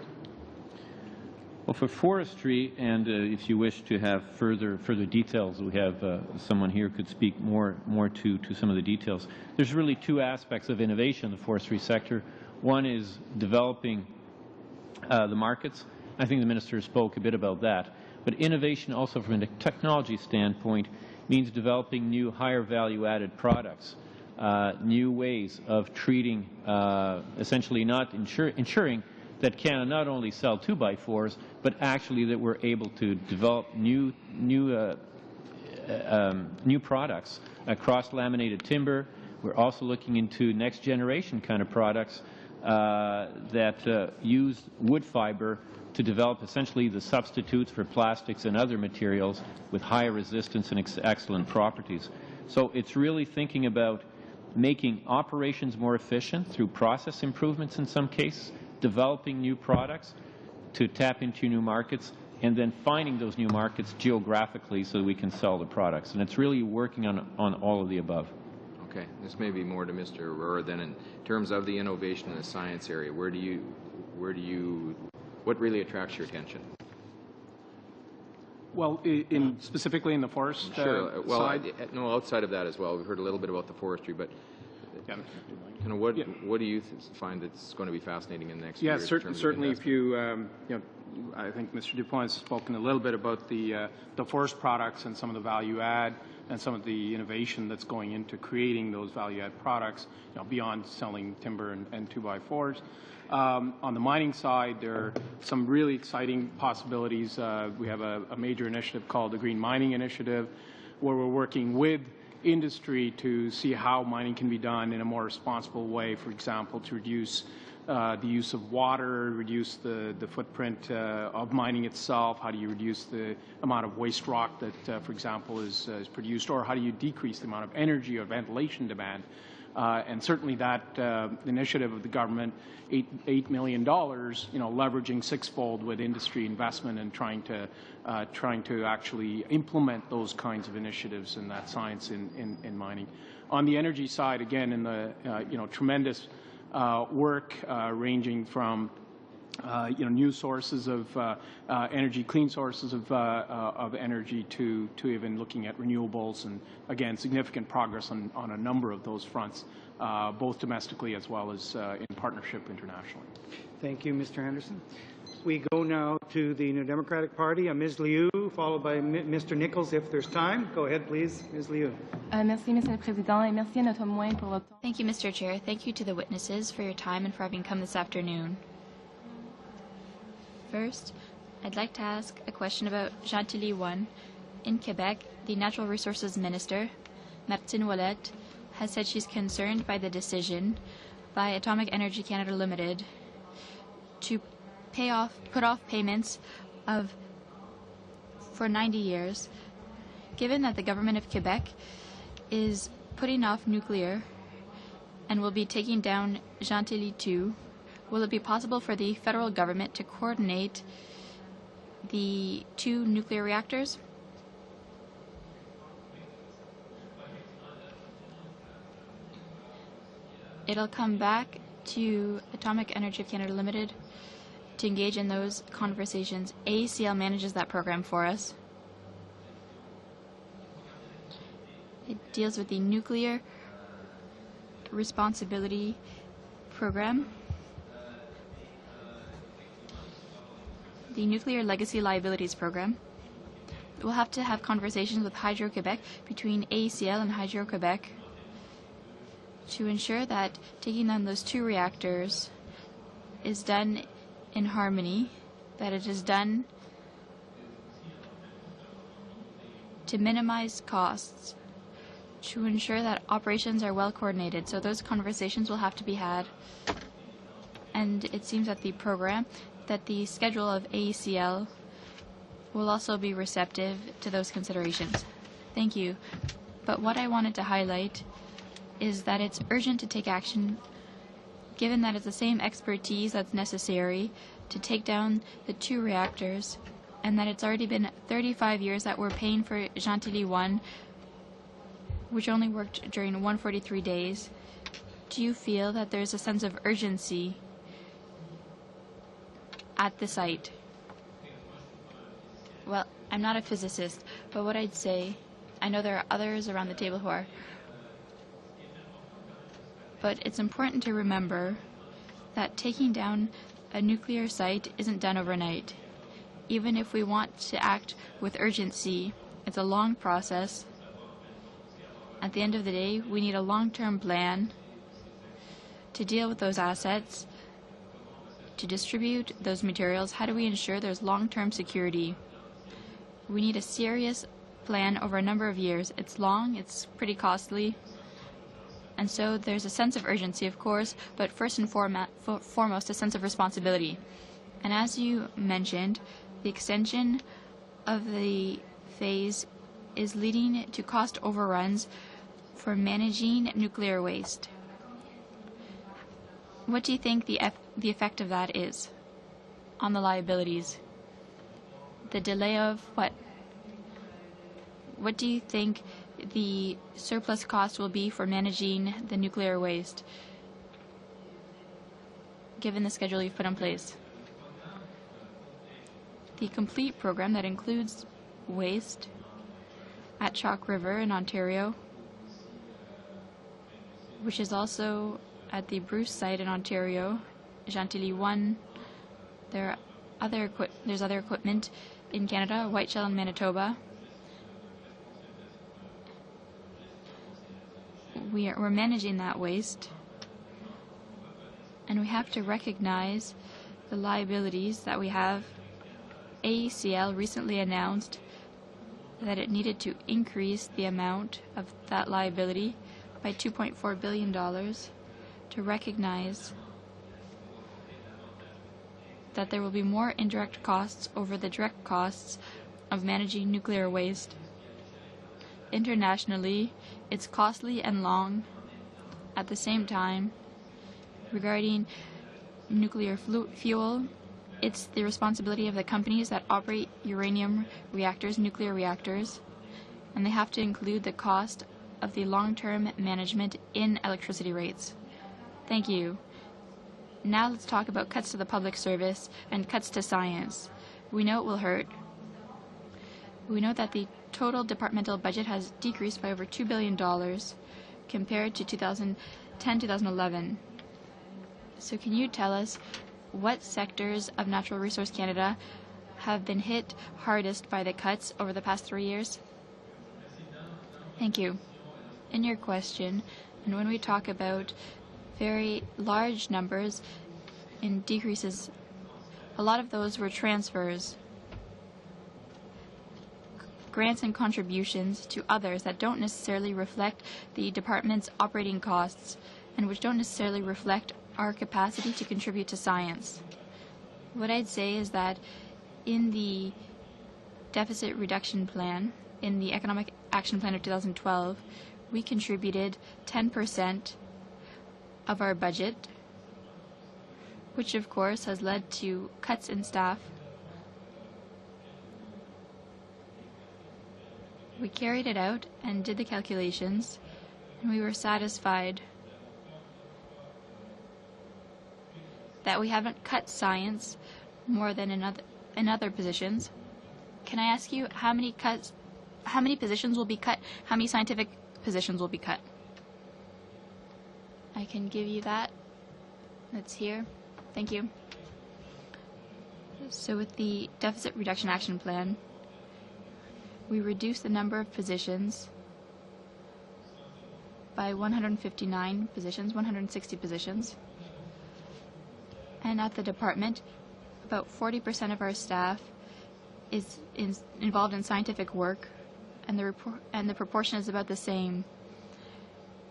Well, for forestry, and if you wish to have further details, we have someone here who could speak more to some of the details. There's really two aspects of innovation in the forestry sector. One is developing the markets. I think the Minister spoke a bit about that. But innovation also from a technology standpoint means developing new higher value-added products, new ways of treating, essentially not ensuring that Canada not only sell 2x4s, but actually that we're able to develop new products, cross-laminated timber. We're also looking into next generation kind of products that use wood fiber to develop essentially the substitutes for plastics and other materials with higher resistance and excellent properties. So it's really thinking about making operations more efficient through process improvements in some cases, developing new products to tap into new markets, and then finding those new markets geographically so that we can sell the products. And it's really working on all of the above.
Okay, this may be more to Mr. Aurora then. In terms of the innovation in the science area, what really attracts your attention?
Well, specifically in the forest
sure. Well,
side?
No, outside of that as well. We've heard a little bit about the forestry, but kind of what do you find that's going to be fascinating in the next year?
Certainly. If you I think Mr. Dupont has spoken a little bit about the forest products and some of the value add and some of the innovation that's going into creating those value add products, beyond selling timber and 2x4s. On the mining side, there are some really exciting possibilities. We have a major initiative called the Green Mining Initiative, where we're working with industry to see how mining can be done in a more responsible way, for example, to reduce the use of water, reduce the footprint of mining itself. How do you reduce the amount of waste rock that, for example, is produced, or how do you decrease the amount of energy or ventilation demand? And certainly that initiative of the government, $8 million, leveraging sixfold with industry investment and trying to actually implement those kinds of initiatives and that science in mining. On the energy side, again, in the tremendous work ranging from new sources of energy, clean sources of energy to even looking at renewables, and again, significant progress on a number of those fronts, both domestically as well as in partnership internationally.
Thank you, Mr. Henderson. We go now to the New Democratic Party. Ms. Liu, followed by Mr. Nichols, if there's time. Go ahead, please, Ms. Liu.
Merci, Monsieur le Président, et merci à notre témoin pour votre...
Thank you, Mr. Chair. Thank you to the witnesses for your time and for having come this afternoon. First, I'd like to ask a question about Gentilly 1. In Quebec, the Natural Resources Minister, Martine Ouellette, has said she's concerned by the decision by Atomic Energy Canada Limited to put off payments for 90 years. Given that the government of Quebec is putting off nuclear and will be taking down Gentilly 2, will it be possible for the federal government to coordinate the 2 nuclear reactors? It'll come back to Atomic Energy of Canada Limited to engage in those conversations. AECL manages that program for us. It deals with the Nuclear Responsibility Program, the Nuclear Legacy Liabilities Program. We'll have to have conversations with Hydro-Quebec, between AECL and Hydro-Quebec, to ensure that taking down those 2 reactors is done in harmony, that it is done to minimize costs, to ensure that operations are well coordinated. So those conversations will have to be had. And it seems that the program, that the schedule of AECL will also be receptive to those considerations. Thank you. But what I wanted to highlight is that it's urgent to take action, given that it's the same expertise that's necessary to take down the 2 reactors, and that it's already been 35 years that we're paying for Gentilly 1, which only worked during 143 days. Do you feel that there's a sense of urgency at the site? Well, I'm not a physicist, but what I'd say, I know there are others around the table who are, but it's important to remember that taking down a nuclear site isn't done overnight. Even if we want to act with urgency, it's a long process. At the end of the day, we need a long-term plan to deal with those assets, to distribute those materials. How do we ensure there's long-term security? We need a serious plan over a number of years. It's long, it's pretty costly, and so there's a sense of urgency, of course, but first and foremost, a sense of responsibility. And as you mentioned, the extension of the phase is leading to cost overruns for managing nuclear waste. What do you think the effect of that is on the liabilities? The delay of what? What do you think the surplus cost will be for managing the nuclear waste, given the schedule you've put in place? The complete program that includes waste at Chalk River in Ontario, which is also at the Bruce site in Ontario, Gentilly 1. There's other equipment in Canada, Whiteshell in Manitoba. We're managing that waste, and we have to recognize the liabilities that we have. AECL recently announced that it needed to increase the amount of that liability by $2.4 billion to recognize that there will be more indirect costs over the direct costs of managing nuclear waste. Internationally, it's costly and long. At the same time, regarding nuclear fuel, it's the responsibility of the companies that operate uranium reactors, nuclear reactors, and they have to include the cost of the long-term management in electricity rates. Thank you. Now let's talk about cuts to the public service and cuts to science. We know it will hurt. We know that the total departmental budget has decreased by over $2 billion compared to 2010-2011. So can you tell us what sectors of Natural Resource Canada have been hit hardest by the cuts over the past 3 years? Thank you. In your question, and when we talk about very large numbers in decreases, a lot of those were transfers, grants and contributions to others that don't necessarily reflect the department's operating costs and which don't necessarily reflect our capacity to contribute to science. What I'd say is that in the deficit reduction plan, in the Economic Action Plan of 2012, we contributed 10% of our budget, which of course has led to cuts in staff. We carried it out and did the calculations, and we were satisfied that we haven't cut science more than in other positions. Can I ask you how many positions will be cut? How many scientific positions will be cut? I can give you that. That's here. Thank you. So with the Deficit Reduction Action Plan, we reduced the number of positions by 159 positions, 160 positions. And at the department, about 40% of our staff is involved in scientific work, and the proportion is about the same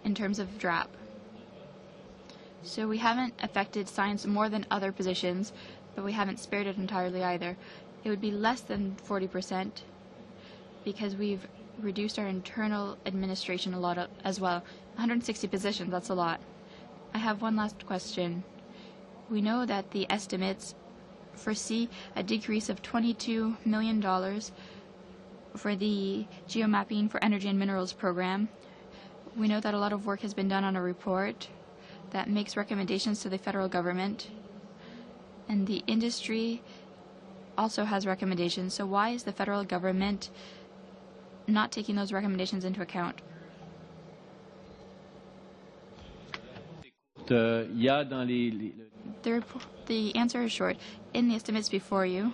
in terms of DRAP. So we haven't affected science more than other positions, but we haven't spared it entirely either. It would be less than 40% because we've reduced our internal administration a lot as well. 160 positions, that's a lot. I have one last question. We know that the estimates foresee a decrease of $22 million for the Geomapping for Energy and Minerals program. We know that a lot of work has been done on a report that makes recommendations to the federal government, and the industry also has recommendations, so why is the federal government not taking those recommendations into account? The answer is short. In the estimates before you,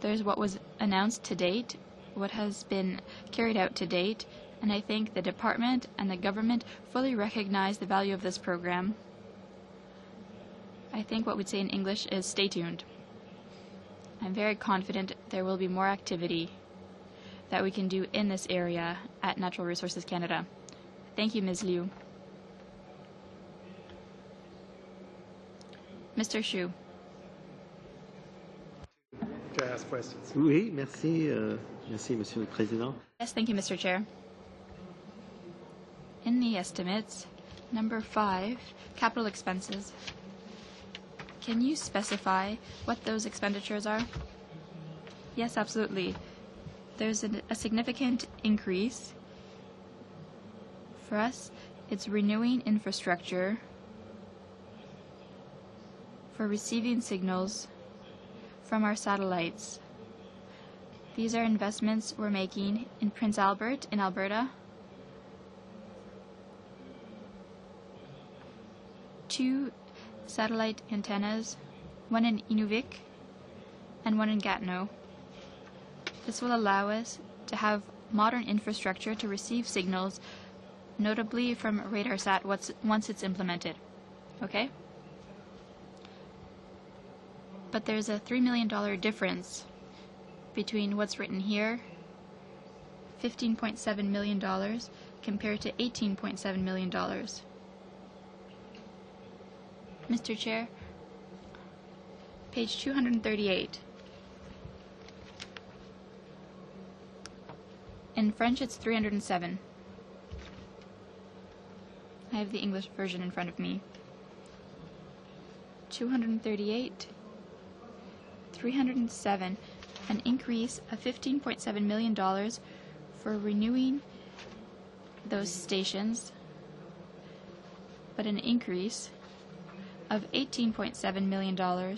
there's what was announced to date, what has been carried out to date, and I think the department and the government fully recognize the value of this program. I think what we'd say in English is stay tuned. I'm very confident there will be more activity that we can do in this area at Natural Resources Canada. Thank you, Ms. Liu. Mr. Xu.
To ask questions.
Oui, merci, merci, Monsieur le Président.
Yes, thank you, Mr. Chair. In the estimates, number 5, capital expenses. Can you specify what those expenditures are? Yes, absolutely. There's a significant increase. For us, it's renewing infrastructure for receiving signals from our satellites. These are investments we're making in Prince Albert in Alberta, 2 satellite antennas, one in Inuvik and one in Gatineau. This will allow us to have modern infrastructure to receive signals, notably from RadarSat once it's implemented. Okay? But there's a $3 million difference between what's written here, $15.7 million, compared to $18.7 million. Mr. Chair, page 238. In French, it's 307. I have the English version in front of me. 238, 307, an increase of $15.7 million for renewing those stations, but an increase of $18.7 million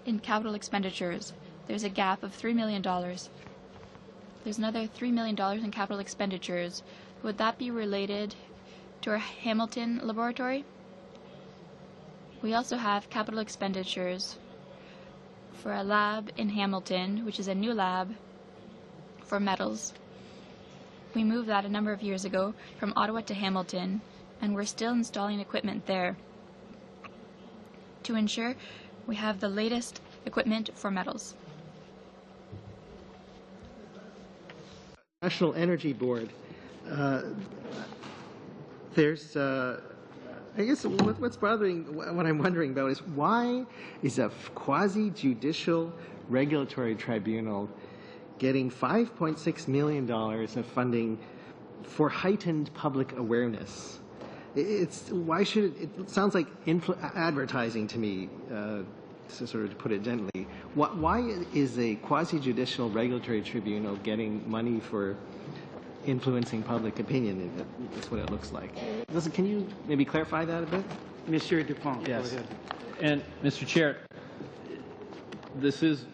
in capital expenditures. There's a gap of $3 million. There's another $3 million in capital expenditures. Would that be related to our Hamilton laboratory? We also have capital expenditures for a lab in Hamilton, which is a new lab for metals. We moved that a number of years ago from Ottawa to Hamilton, and we're still installing equipment there to ensure we have the latest equipment for metals.
National Energy Board. There's, I guess, what I'm wondering about is why is a quasi-judicial regulatory tribunal getting $5.6 million of funding for heightened public awareness? Why should it sounds like advertising to me, to sort of put it gently. Why is a quasi-judicial regulatory tribunal getting money for influencing public opinion? That's what it looks like. Can you maybe clarify that a bit?
Monsieur Dupont,
yes.
go ahead.
And, Mr. Chair, this is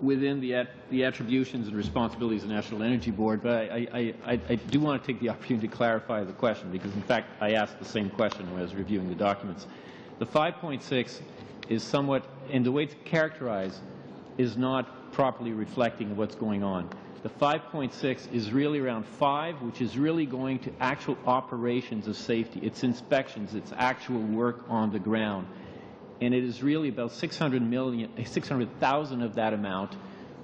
within the attributions and responsibilities of the National Energy Board, but I do want to take the opportunity to clarify the question, because, in fact, I asked the same question when I was reviewing the documents. The 5.6 is somewhat, and the way it's characterized is not properly reflecting what's going on. The 5.6 is really around 5, which is really going to actual operations of safety. It's inspections, it's actual work on the ground. And it is really about 600,000 of that amount,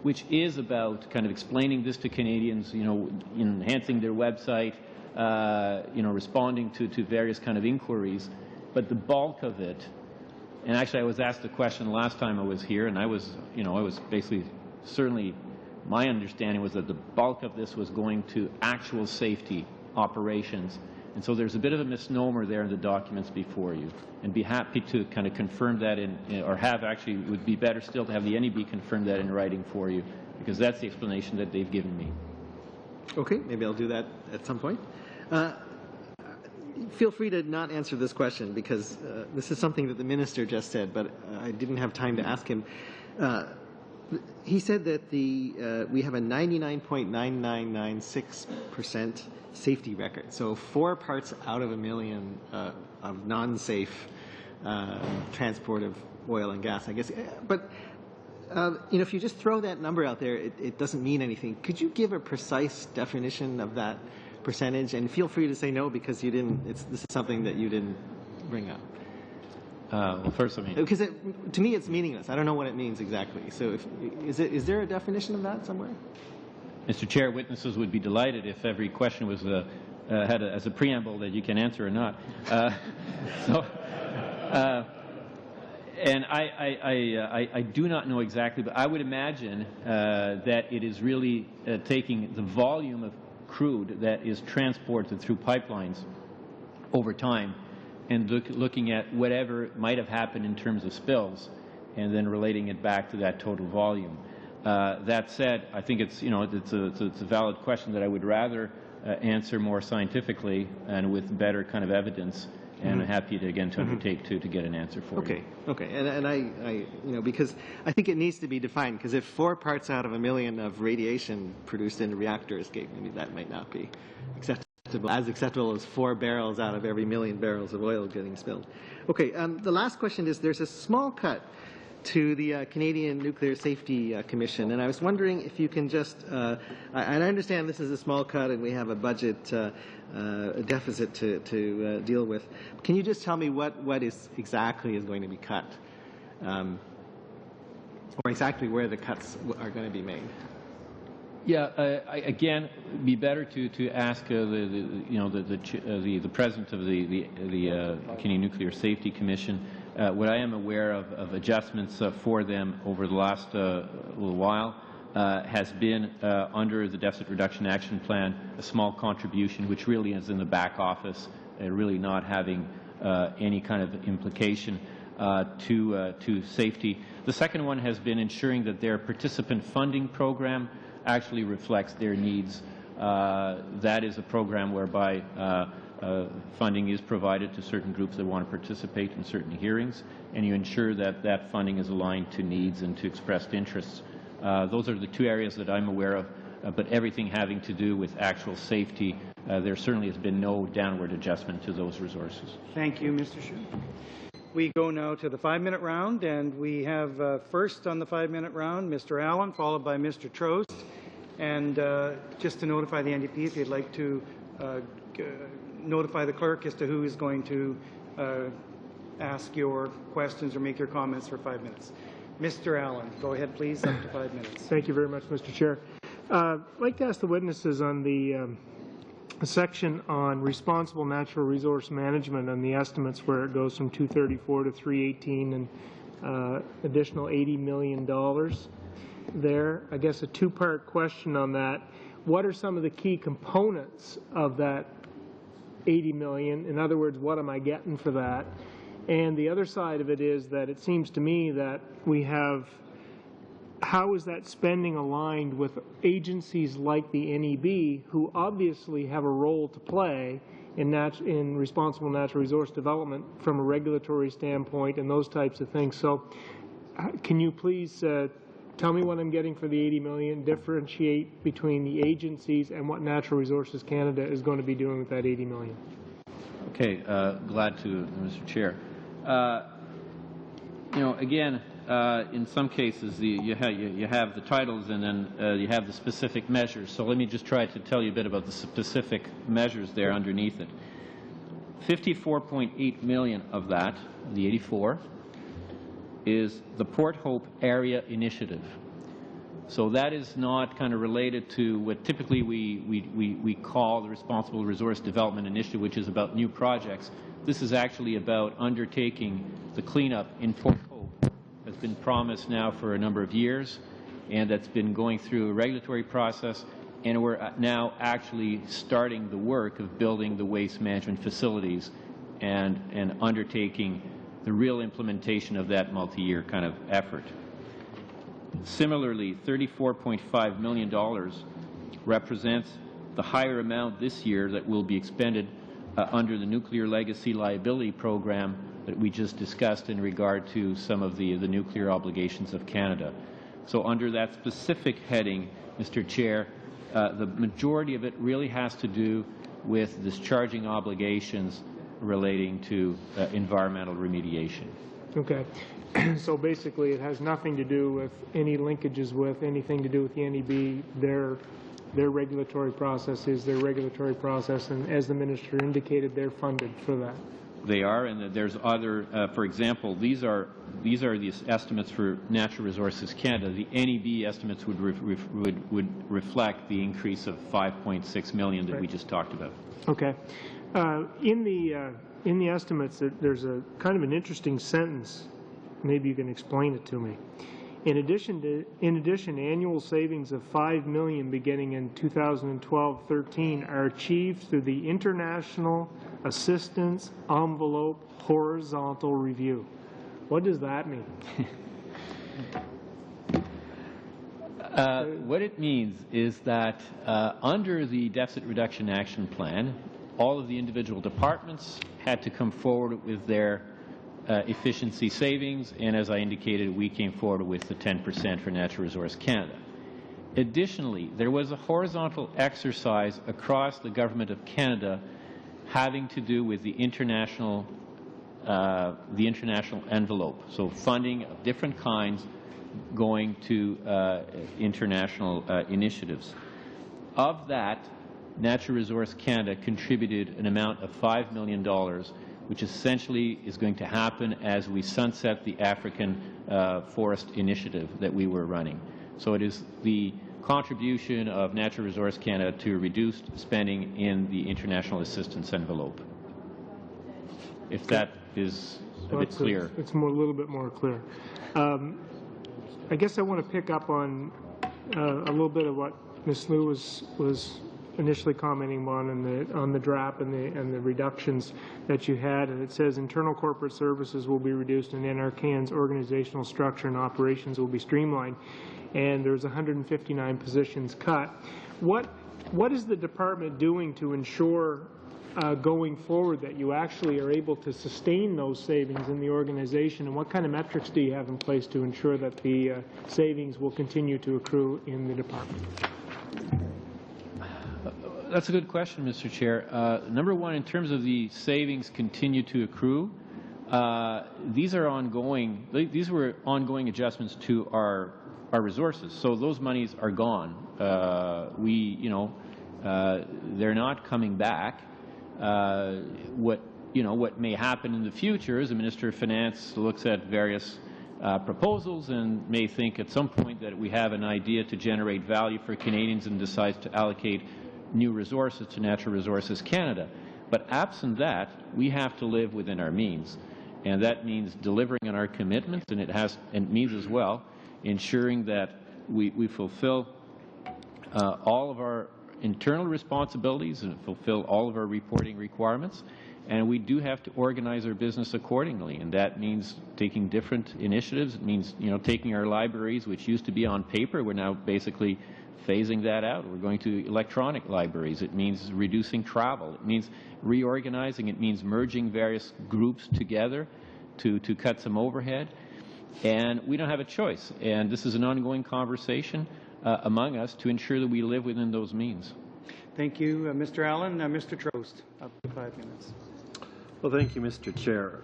which is about kind of explaining this to Canadians, enhancing their website, responding to various kind of inquiries. But the bulk of it, and actually I was asked a question last time I was here, and I was basically, certainly my understanding was that the bulk of this was going to actual safety operations. And so there's a bit of a misnomer there in the documents before you, and be happy to kind of confirm that would be better still to have the NEB confirm that in writing for you, because that's the explanation that they've given me.
Okay, maybe I'll do that at some point. feel free to not answer this question because this is something that the minister just said, but I didn't have time to ask him. He said that we have a 99.9996% safety record. So 4 parts out of a million of non-safe transport of oil and gas, I guess. But if you just throw that number out there, it doesn't mean anything. Could you give a precise definition of that percentage? And feel free to say no because you didn't. This is something that you didn't bring up.
Well, first, I mean,
because to me it's meaningless. I don't know what it means exactly. So, is there a definition of that somewhere?
Mr. Chair, witnesses would be delighted if every question was had as a preamble that you can answer or not. And I do not know exactly, but I would imagine that it is really taking the volume of crude that is transported through pipelines over time and looking at whatever might have happened in terms of spills and then relating it back to that total volume. That said, I think it's a valid question that I would rather answer more scientifically and with better kind of evidence. And I'm happy to undertake to get an answer for you.
Okay. And I because I think it needs to be defined because if 4 parts out of a million of radiation produced in a reactor escape, maybe that might not be acceptable as 4 barrels out of every million barrels of oil getting spilled. Okay. The last question is: there's a small cut to the Canadian Nuclear Safety Commission, and I was wondering if you can just. And I understand this is a small cut, and we have a budget deficit to deal with. Can you just tell me what exactly is going to be cut, or exactly where the cuts are going to be made?
Yeah, again, it'd be better to ask the president of the Canadian Nuclear Safety Commission. What I am aware of adjustments for them over the last little while has been under the Deficit Reduction Action Plan, a small contribution which really is in the back office, really not having any kind of implication to safety. The second one has been ensuring that their participant funding program actually reflects their needs. That is a program whereby funding is provided to certain groups that want to participate in certain hearings, and you ensure that that funding is aligned to needs and to expressed interests. Those are the 2 areas that I'm aware of, but everything having to do with actual safety, there certainly has been no downward adjustment to those resources.
Thank you, Mr. Hsu. We go now to the 5-minute round, and we have first on the 5-minute round Mr. Allen, followed by Mr. Trost. And just to notify the NDP, if you'd like to notify the clerk as to who is going to ask your questions or make your comments for 5 minutes. Mr. Allen, go ahead, please, up to 5 minutes.
Thank you very much, Mr. Chair. I'd like to ask the witnesses on the section on responsible natural resource management and the estimates where it goes from 234 to 318 and additional $80 million there. I guess a 2-part question on that. What are some of the key components of that $80 million? In other words, what am I getting for that? And the other side of it is that it seems to me that we have, how is that spending aligned with agencies like the NEB, who obviously have a role to play in responsible natural resource development from a regulatory standpoint and those types of things? So can you please tell me what I'm getting for the $80 million, differentiate between the agencies and what Natural Resources Canada is going to be doing with that $80 million?
Okay, glad to, Mr. Chair. Again, in some cases, you have the titles and then you have the specific measures. So let me just try to tell you a bit about the specific measures there underneath it. 54.8 million of that, the 84, is the Port Hope Area Initiative. So that is not kind of related to what typically we call the Responsible Resource Development Initiative, which is about new projects. This is actually about undertaking the cleanup in Port Hope that's been promised now for a number of years, and that's been going through a regulatory process, and we're now actually starting the work of building the waste management facilities and undertaking the real implementation of that multi-year kind of effort. Similarly, $34.5 million represents the higher amount this year that will be expended under the Nuclear Legacy Liability Program that we just discussed in regard to some of the nuclear obligations of Canada. So under that specific heading, Mr. Chair, the majority of it really has to do with discharging obligations relating to environmental remediation.
Okay. So basically it has nothing to do with any linkages with anything to do with the NEB. Their regulatory process is their regulatory process, and as the Minister indicated, they're funded for that.
They are, and there's other, for example, these are the estimates for Natural Resources Canada. The NEB estimates would reflect the increase of $5.6 million that we just talked about. Okay.
In the estimates, there's a kind of an interesting sentence. Maybe you can explain it to me. In addition, annual savings of $5 million beginning in 2012-13 are achieved through the International Assistance Envelope Horizontal Review. What does that mean?
What it means is that under the Deficit Reduction Action Plan, all of the individual departments had to come forward with their efficiency savings, and as I indicated, we came forward with the 10% for Natural Resource Canada. Additionally, there was a horizontal exercise across the Government of Canada having to do with the international envelope, so funding of different kinds going to international initiatives. Of that, Natural Resource Canada contributed an amount of $5 million, which essentially is going to happen as we sunset the African Forest Initiative that we were running. So it is the contribution of Natural Resource Canada to reduced spending in the international assistance envelope. If that is a bit clear.
It's a little bit more clear. I guess I want to pick up on a little bit of what Ms. Liu was initially commenting on the DRAP and the reductions that you had, and it says internal corporate services will be reduced and NRCan's organizational structure and operations will be streamlined, and there's 159 positions cut. What is the department doing to ensure going forward that you actually are able to sustain those savings in the organization, and what kind of metrics do you have in place to ensure that the savings will continue to accrue in the department?
That's a good question, Mr. Chair. Number one, in terms of the savings continue to accrue, these are ongoing. These were ongoing adjustments to our resources, so those monies are gone. They're not coming back. What may happen in the future is the Minister of Finance looks at various proposals and may think at some point that we have an idea to generate value for Canadians and decides to allocate new resources to Natural Resources Canada. But absent that, we have to live within our means, and that means delivering on our commitments, and it means as well ensuring that we fulfill all of our internal responsibilities and fulfill all of our reporting requirements, and we do have to organize our business accordingly, and that means taking different initiatives. It means taking our libraries, which used to be on paper, we're now basically phasing that out. We're going to electronic libraries. It means reducing travel. It means reorganizing. It means merging various groups together to cut some overhead. And we don't have a choice. And this is an ongoing conversation among us to ensure that we live within those means.
Thank you, Mr. Allen. Mr. Trost, up to 5 minutes.
Well, thank you, Mr. Chair.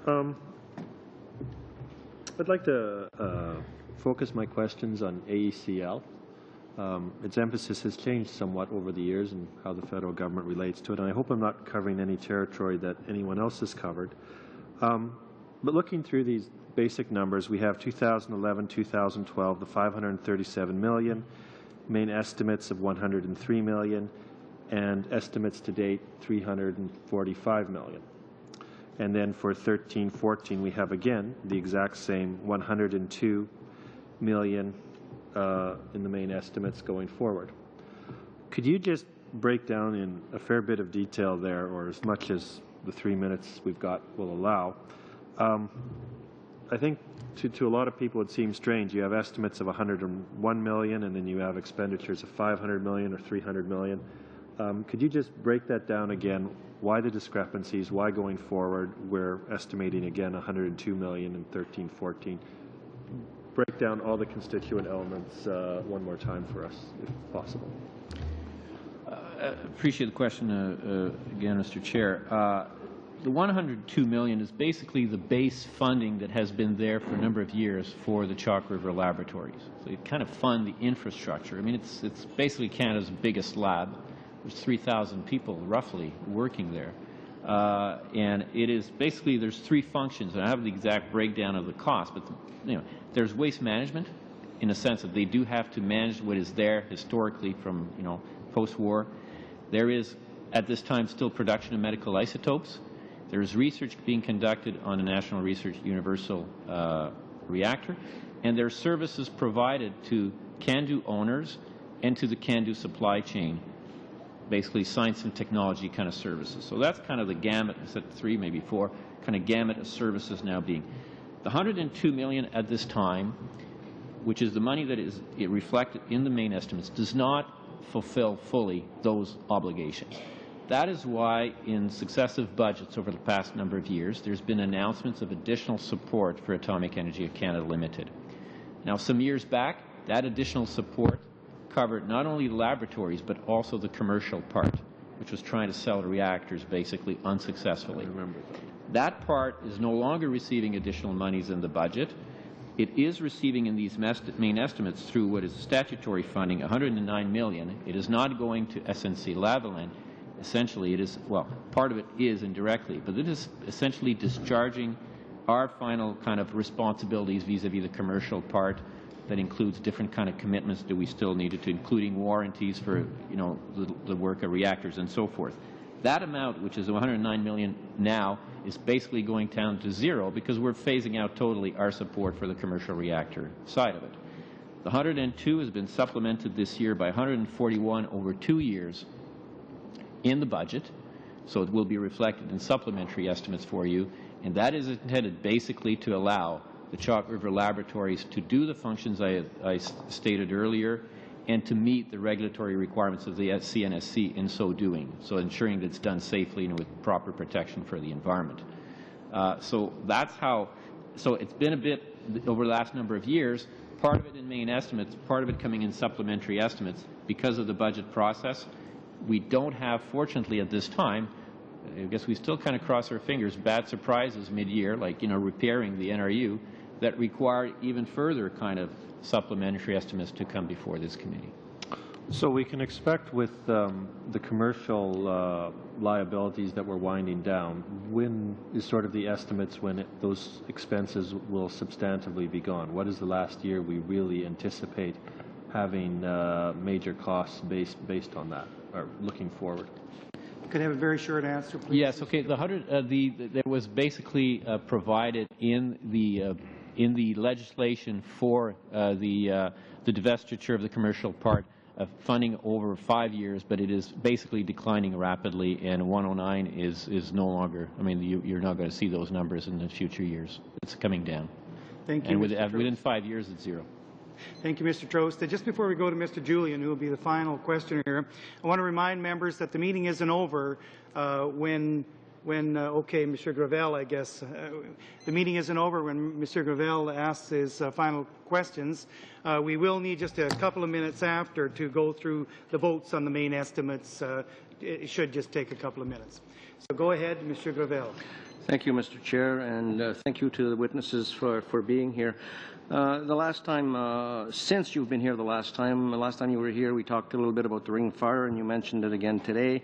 I'd like to focus my questions on AECL. Its emphasis has changed somewhat over the years and how the federal government relates to it, and I hope I'm not covering any territory that anyone else has covered. But looking through these basic numbers, we have 2011, 2012, the $537 million, main estimates of $103 million, and estimates to date $345 million. And then for 13-14, we have again the exact same $102 million in the main estimates going forward. Could you just break down in a fair bit of detail there, or as much as the 3 minutes we've got will allow? I think to a lot of people it seems strange. You have estimates of $101 million, and then you have expenditures of $500 million or $300 million. Could you just break that down again? Why the discrepancies? Why going forward we're estimating again 102 million in 13-14? Break down all the constituent elements one more time for us, if possible.
Appreciate the question again, Mr. Chair. The 102 million is basically the base funding that has been there for a number of years for the Chalk River laboratories. So you kind of fund the infrastructure. I mean, it's basically Canada's biggest lab. There's 3,000 people roughly working there. And it is basically, there's three functions, and I have the exact breakdown of the cost, but there's waste management in a sense that they do have to manage what is there historically from, post-war. There is, at this time, still production of medical isotopes. There is research being conducted on a National Research Universal Reactor, and there are services provided to CANDU owners and to the CANDU supply chain, basically science and technology kind of services. So that's kind of the gamut, I said 3, maybe 4, kind of gamut of services now being. The 102 million at this time, which is the money that is reflected in the main estimates, does not fulfill fully those obligations. That is why in successive budgets over the past number of years, there's been announcements of additional support for Atomic Energy of Canada Limited. Now, some years back, that additional support covered not only the laboratories, but also the commercial part, which was trying to sell the reactors basically unsuccessfully. I remember that part is no longer receiving additional monies in the budget. It is receiving in these main estimates through what is statutory funding, 109 million. It is not going to SNC-Lavalin. Essentially, it is, well, part of it is indirectly, but it is essentially discharging our final kind of responsibilities vis-a-vis the commercial part that includes different kind of commitments that we still needed to, including warranties for, the work of reactors and so forth. That amount, which is 109 million now, is basically going down to zero because we're phasing out totally our support for the commercial reactor side of it. The 102 has been supplemented this year by 141 over 2 years in the budget, so it will be reflected in supplementary estimates for you, and that is intended basically to allow the Chalk River laboratories to do the functions I stated earlier and to meet the regulatory requirements of the CNSC in so doing, so ensuring that it's done safely and with proper protection for the environment. So that's how, so it's been a bit over the last number of years, part of it in main estimates, part of it coming in supplementary estimates because of the budget process. We don't have, fortunately at this time, I guess we still kind of cross our fingers, bad surprises mid-year, like, repairing the NRU, that require even further kind of supplementary estimates to come before this committee.
So we can expect with the commercial liabilities that we're winding down, when is sort of the estimates when those expenses will substantively be gone? What is the last year we really anticipate having major costs based on that, or looking forward?
Could I have a very short answer, please?
Yes. Okay. There was basically provided in the legislation for the divestiture of the commercial part of funding over 5 years, but it is basically declining rapidly, and 109 is no longer. I mean, you're not going to see those numbers in the future years. It's coming down.
Thank you.
And within 5 years, it's zero.
Thank you, Mr. Trost. Just before we go to Mr. Julian, who will be the final questioner here, I want to remind members that the meeting isn't over when okay, Mr. Gravel, I guess. The meeting isn't over when Mr. Gravel asks his final questions. We will need just a couple of minutes after to go through the votes on the main estimates. It should just take a couple of minutes. So go ahead, Mr. Gravel.
Thank you, Mr. Chair, and thank you to the witnesses for being here. The last time, since you've been here the last time you were here, we talked a little bit about the Ring of Fire, and you mentioned it again today.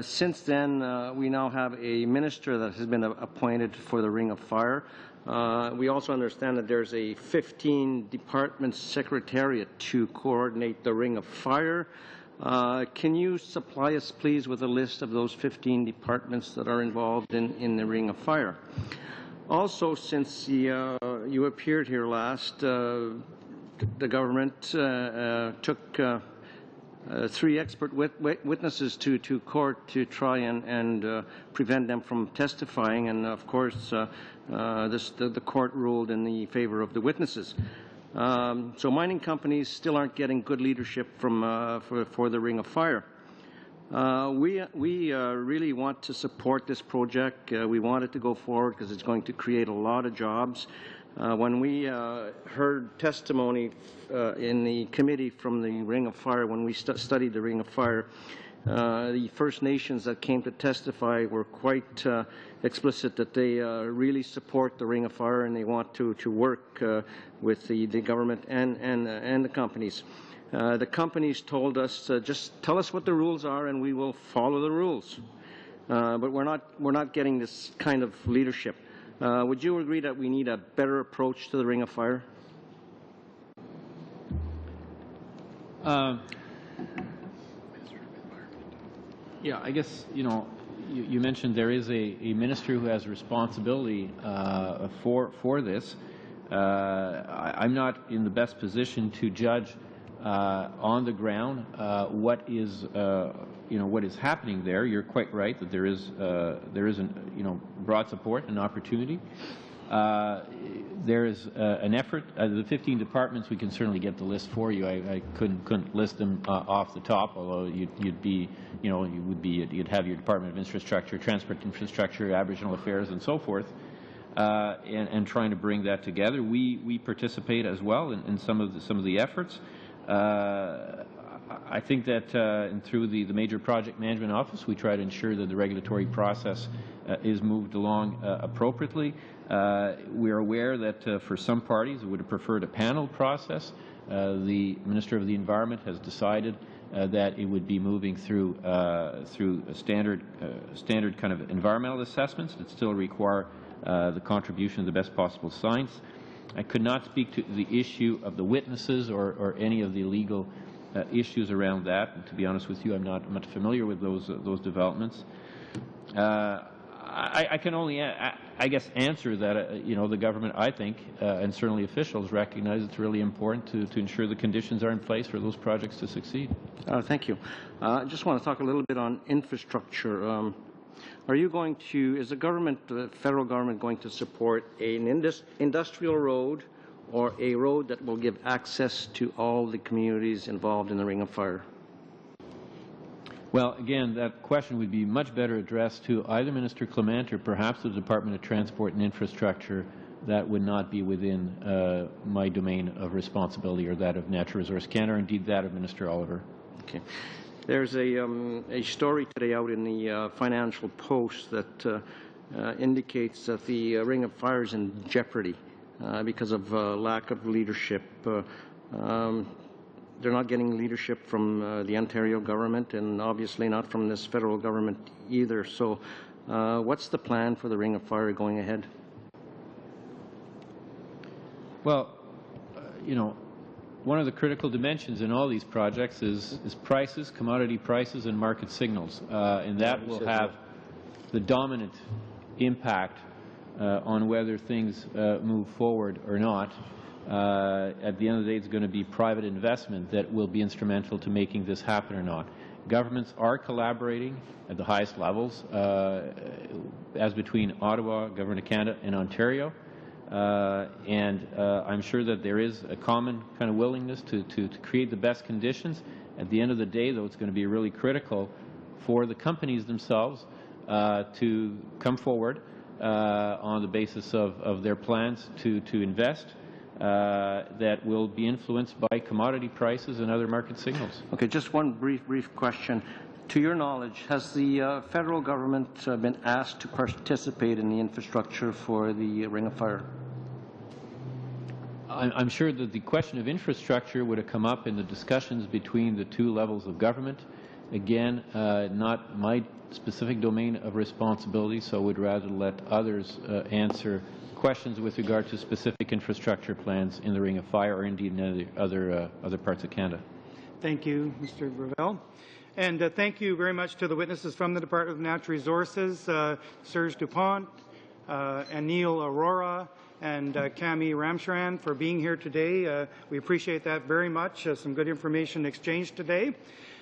Since then, we now have a minister that has been appointed for the Ring of Fire. We also understand that there's a 15-department secretariat to coordinate the Ring of Fire. Can you supply us, please, with a list of those 15 departments that are involved in the Ring of Fire? Also, since you appeared here last, the government took 3 expert witnesses to court to try and prevent them from testifying, and of course the court ruled in the favor of the witnesses. So mining companies still aren't getting good leadership from for the Ring of Fire. We really want to support this project. We want it to go forward because it's going to create a lot of jobs. When we heard testimony in the committee from the Ring of Fire, when we studied the Ring of Fire, the First Nations that came to testify were quite explicit that they really support the Ring of Fire and they want to work with the government and the companies. The companies told us, just tell us what the rules are and we will follow the rules. But we're not getting this kind of leadership. Would you agree that we need a better approach to the Ring of Fire?
Yeah, I guess, you mentioned there is a minister who has responsibility for this. I'm not in the best position to judge on the ground what is happening there. You're quite right that there is broad support and opportunity. There is an effort. The 15 departments, we can certainly get the list for you. I couldn't list them off the top, although you'd have your Department of Infrastructure, Transport Infrastructure, Aboriginal Affairs, and so forth, and trying to bring that together. We participate as well in some of the efforts. I think that through the Major Project Management Office, we try to ensure that the regulatory process is moved along appropriately. We are aware that for some parties, it would have preferred a panel process. The Minister of the Environment has decided that it would be moving through a standard kind of environmental assessments that still require the contribution of the best possible science. I could not speak to the issue of the witnesses or any of the legal issues around that. And to be honest with you, I'm not familiar with those developments. I can only, I guess, answer that the government, I think, and certainly officials recognize it's really important to ensure the conditions are in place for those projects to succeed.
Thank you. I just want to talk a little bit on infrastructure. Are you going to, is the government, the federal government, going to support an industrial road or a road that will give access to all the communities involved in the Ring of Fire?
Well, again, that question would be much better addressed to either Minister Clement or perhaps the Department of Transport and Infrastructure. That would not be within my domain of responsibility or that of Natural Resource Canada, or indeed that of Minister Oliver.
Okay. There's a story today out in the Financial Post that indicates that the Ring of Fire is in jeopardy because of lack of leadership. They're not getting leadership from the Ontario government and obviously not from this federal government either. So what's the plan for the Ring of Fire going ahead?
Well, one of the critical dimensions in all these projects is prices, commodity prices, and market signals. And that will have the dominant impact on whether things move forward or not. At the end of the day, it's going to be private investment that will be instrumental to making this happen or not. Governments are collaborating at the highest levels, as between Ottawa, Government of Canada, and Ontario. And I'm sure that there is a common kind of willingness to create the best conditions. At the end of the day, though, it's going to be really critical for the companies themselves to come forward on the basis of their plans to invest that will be influenced by commodity prices and other market signals.
Okay, just one brief question. To your knowledge, has the federal government been asked to participate in the infrastructure for the Ring of Fire?
I'm sure that the question of infrastructure would have come up in the discussions between the two levels of government. Again, not my specific domain of responsibility, so I would rather let others answer questions with regard to specific infrastructure plans in the Ring of Fire or indeed in other parts of Canada.
Thank you, Mr. Gravel. And thank you very much to the witnesses from the Department of Natural Resources, Serge Dupont, Anil Arora, and Cami Ramcharan for being here today. We appreciate that very much. Some good information exchanged today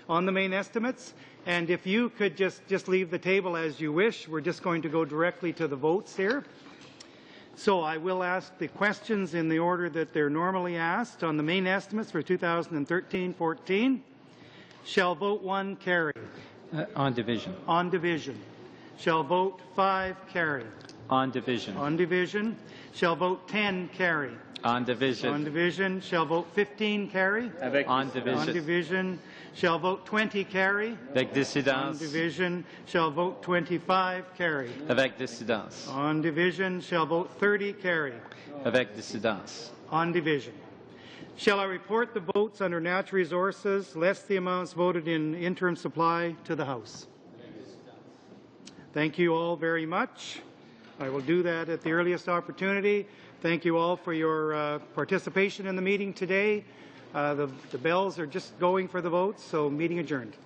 on the main estimates. And if you could just leave the table as you wish, we're just going to go directly to the votes here. So I will ask the questions in the order that they're normally asked on the main estimates for 2013-14. Shall vote 1 carry?
On division.
On division. Shall vote 5 carry?
On division.
On division. Shall vote 10 carry?
On division.
On division. Shall vote 15 carry?
On division.
On division. Shall vote 20 carry?
Avec
On
dissidence.
division. Shall vote 25 carry?
Avec dissidence.
On division. Shall vote 30 carry?
Avec dissidence.
On division. Shall I report the votes under natural resources, less the amounts voted in interim supply, to the House? Thank you all very much. I will do that at the earliest opportunity. Thank you all for your participation in the meeting today. The bells are just going for the votes, so meeting adjourned.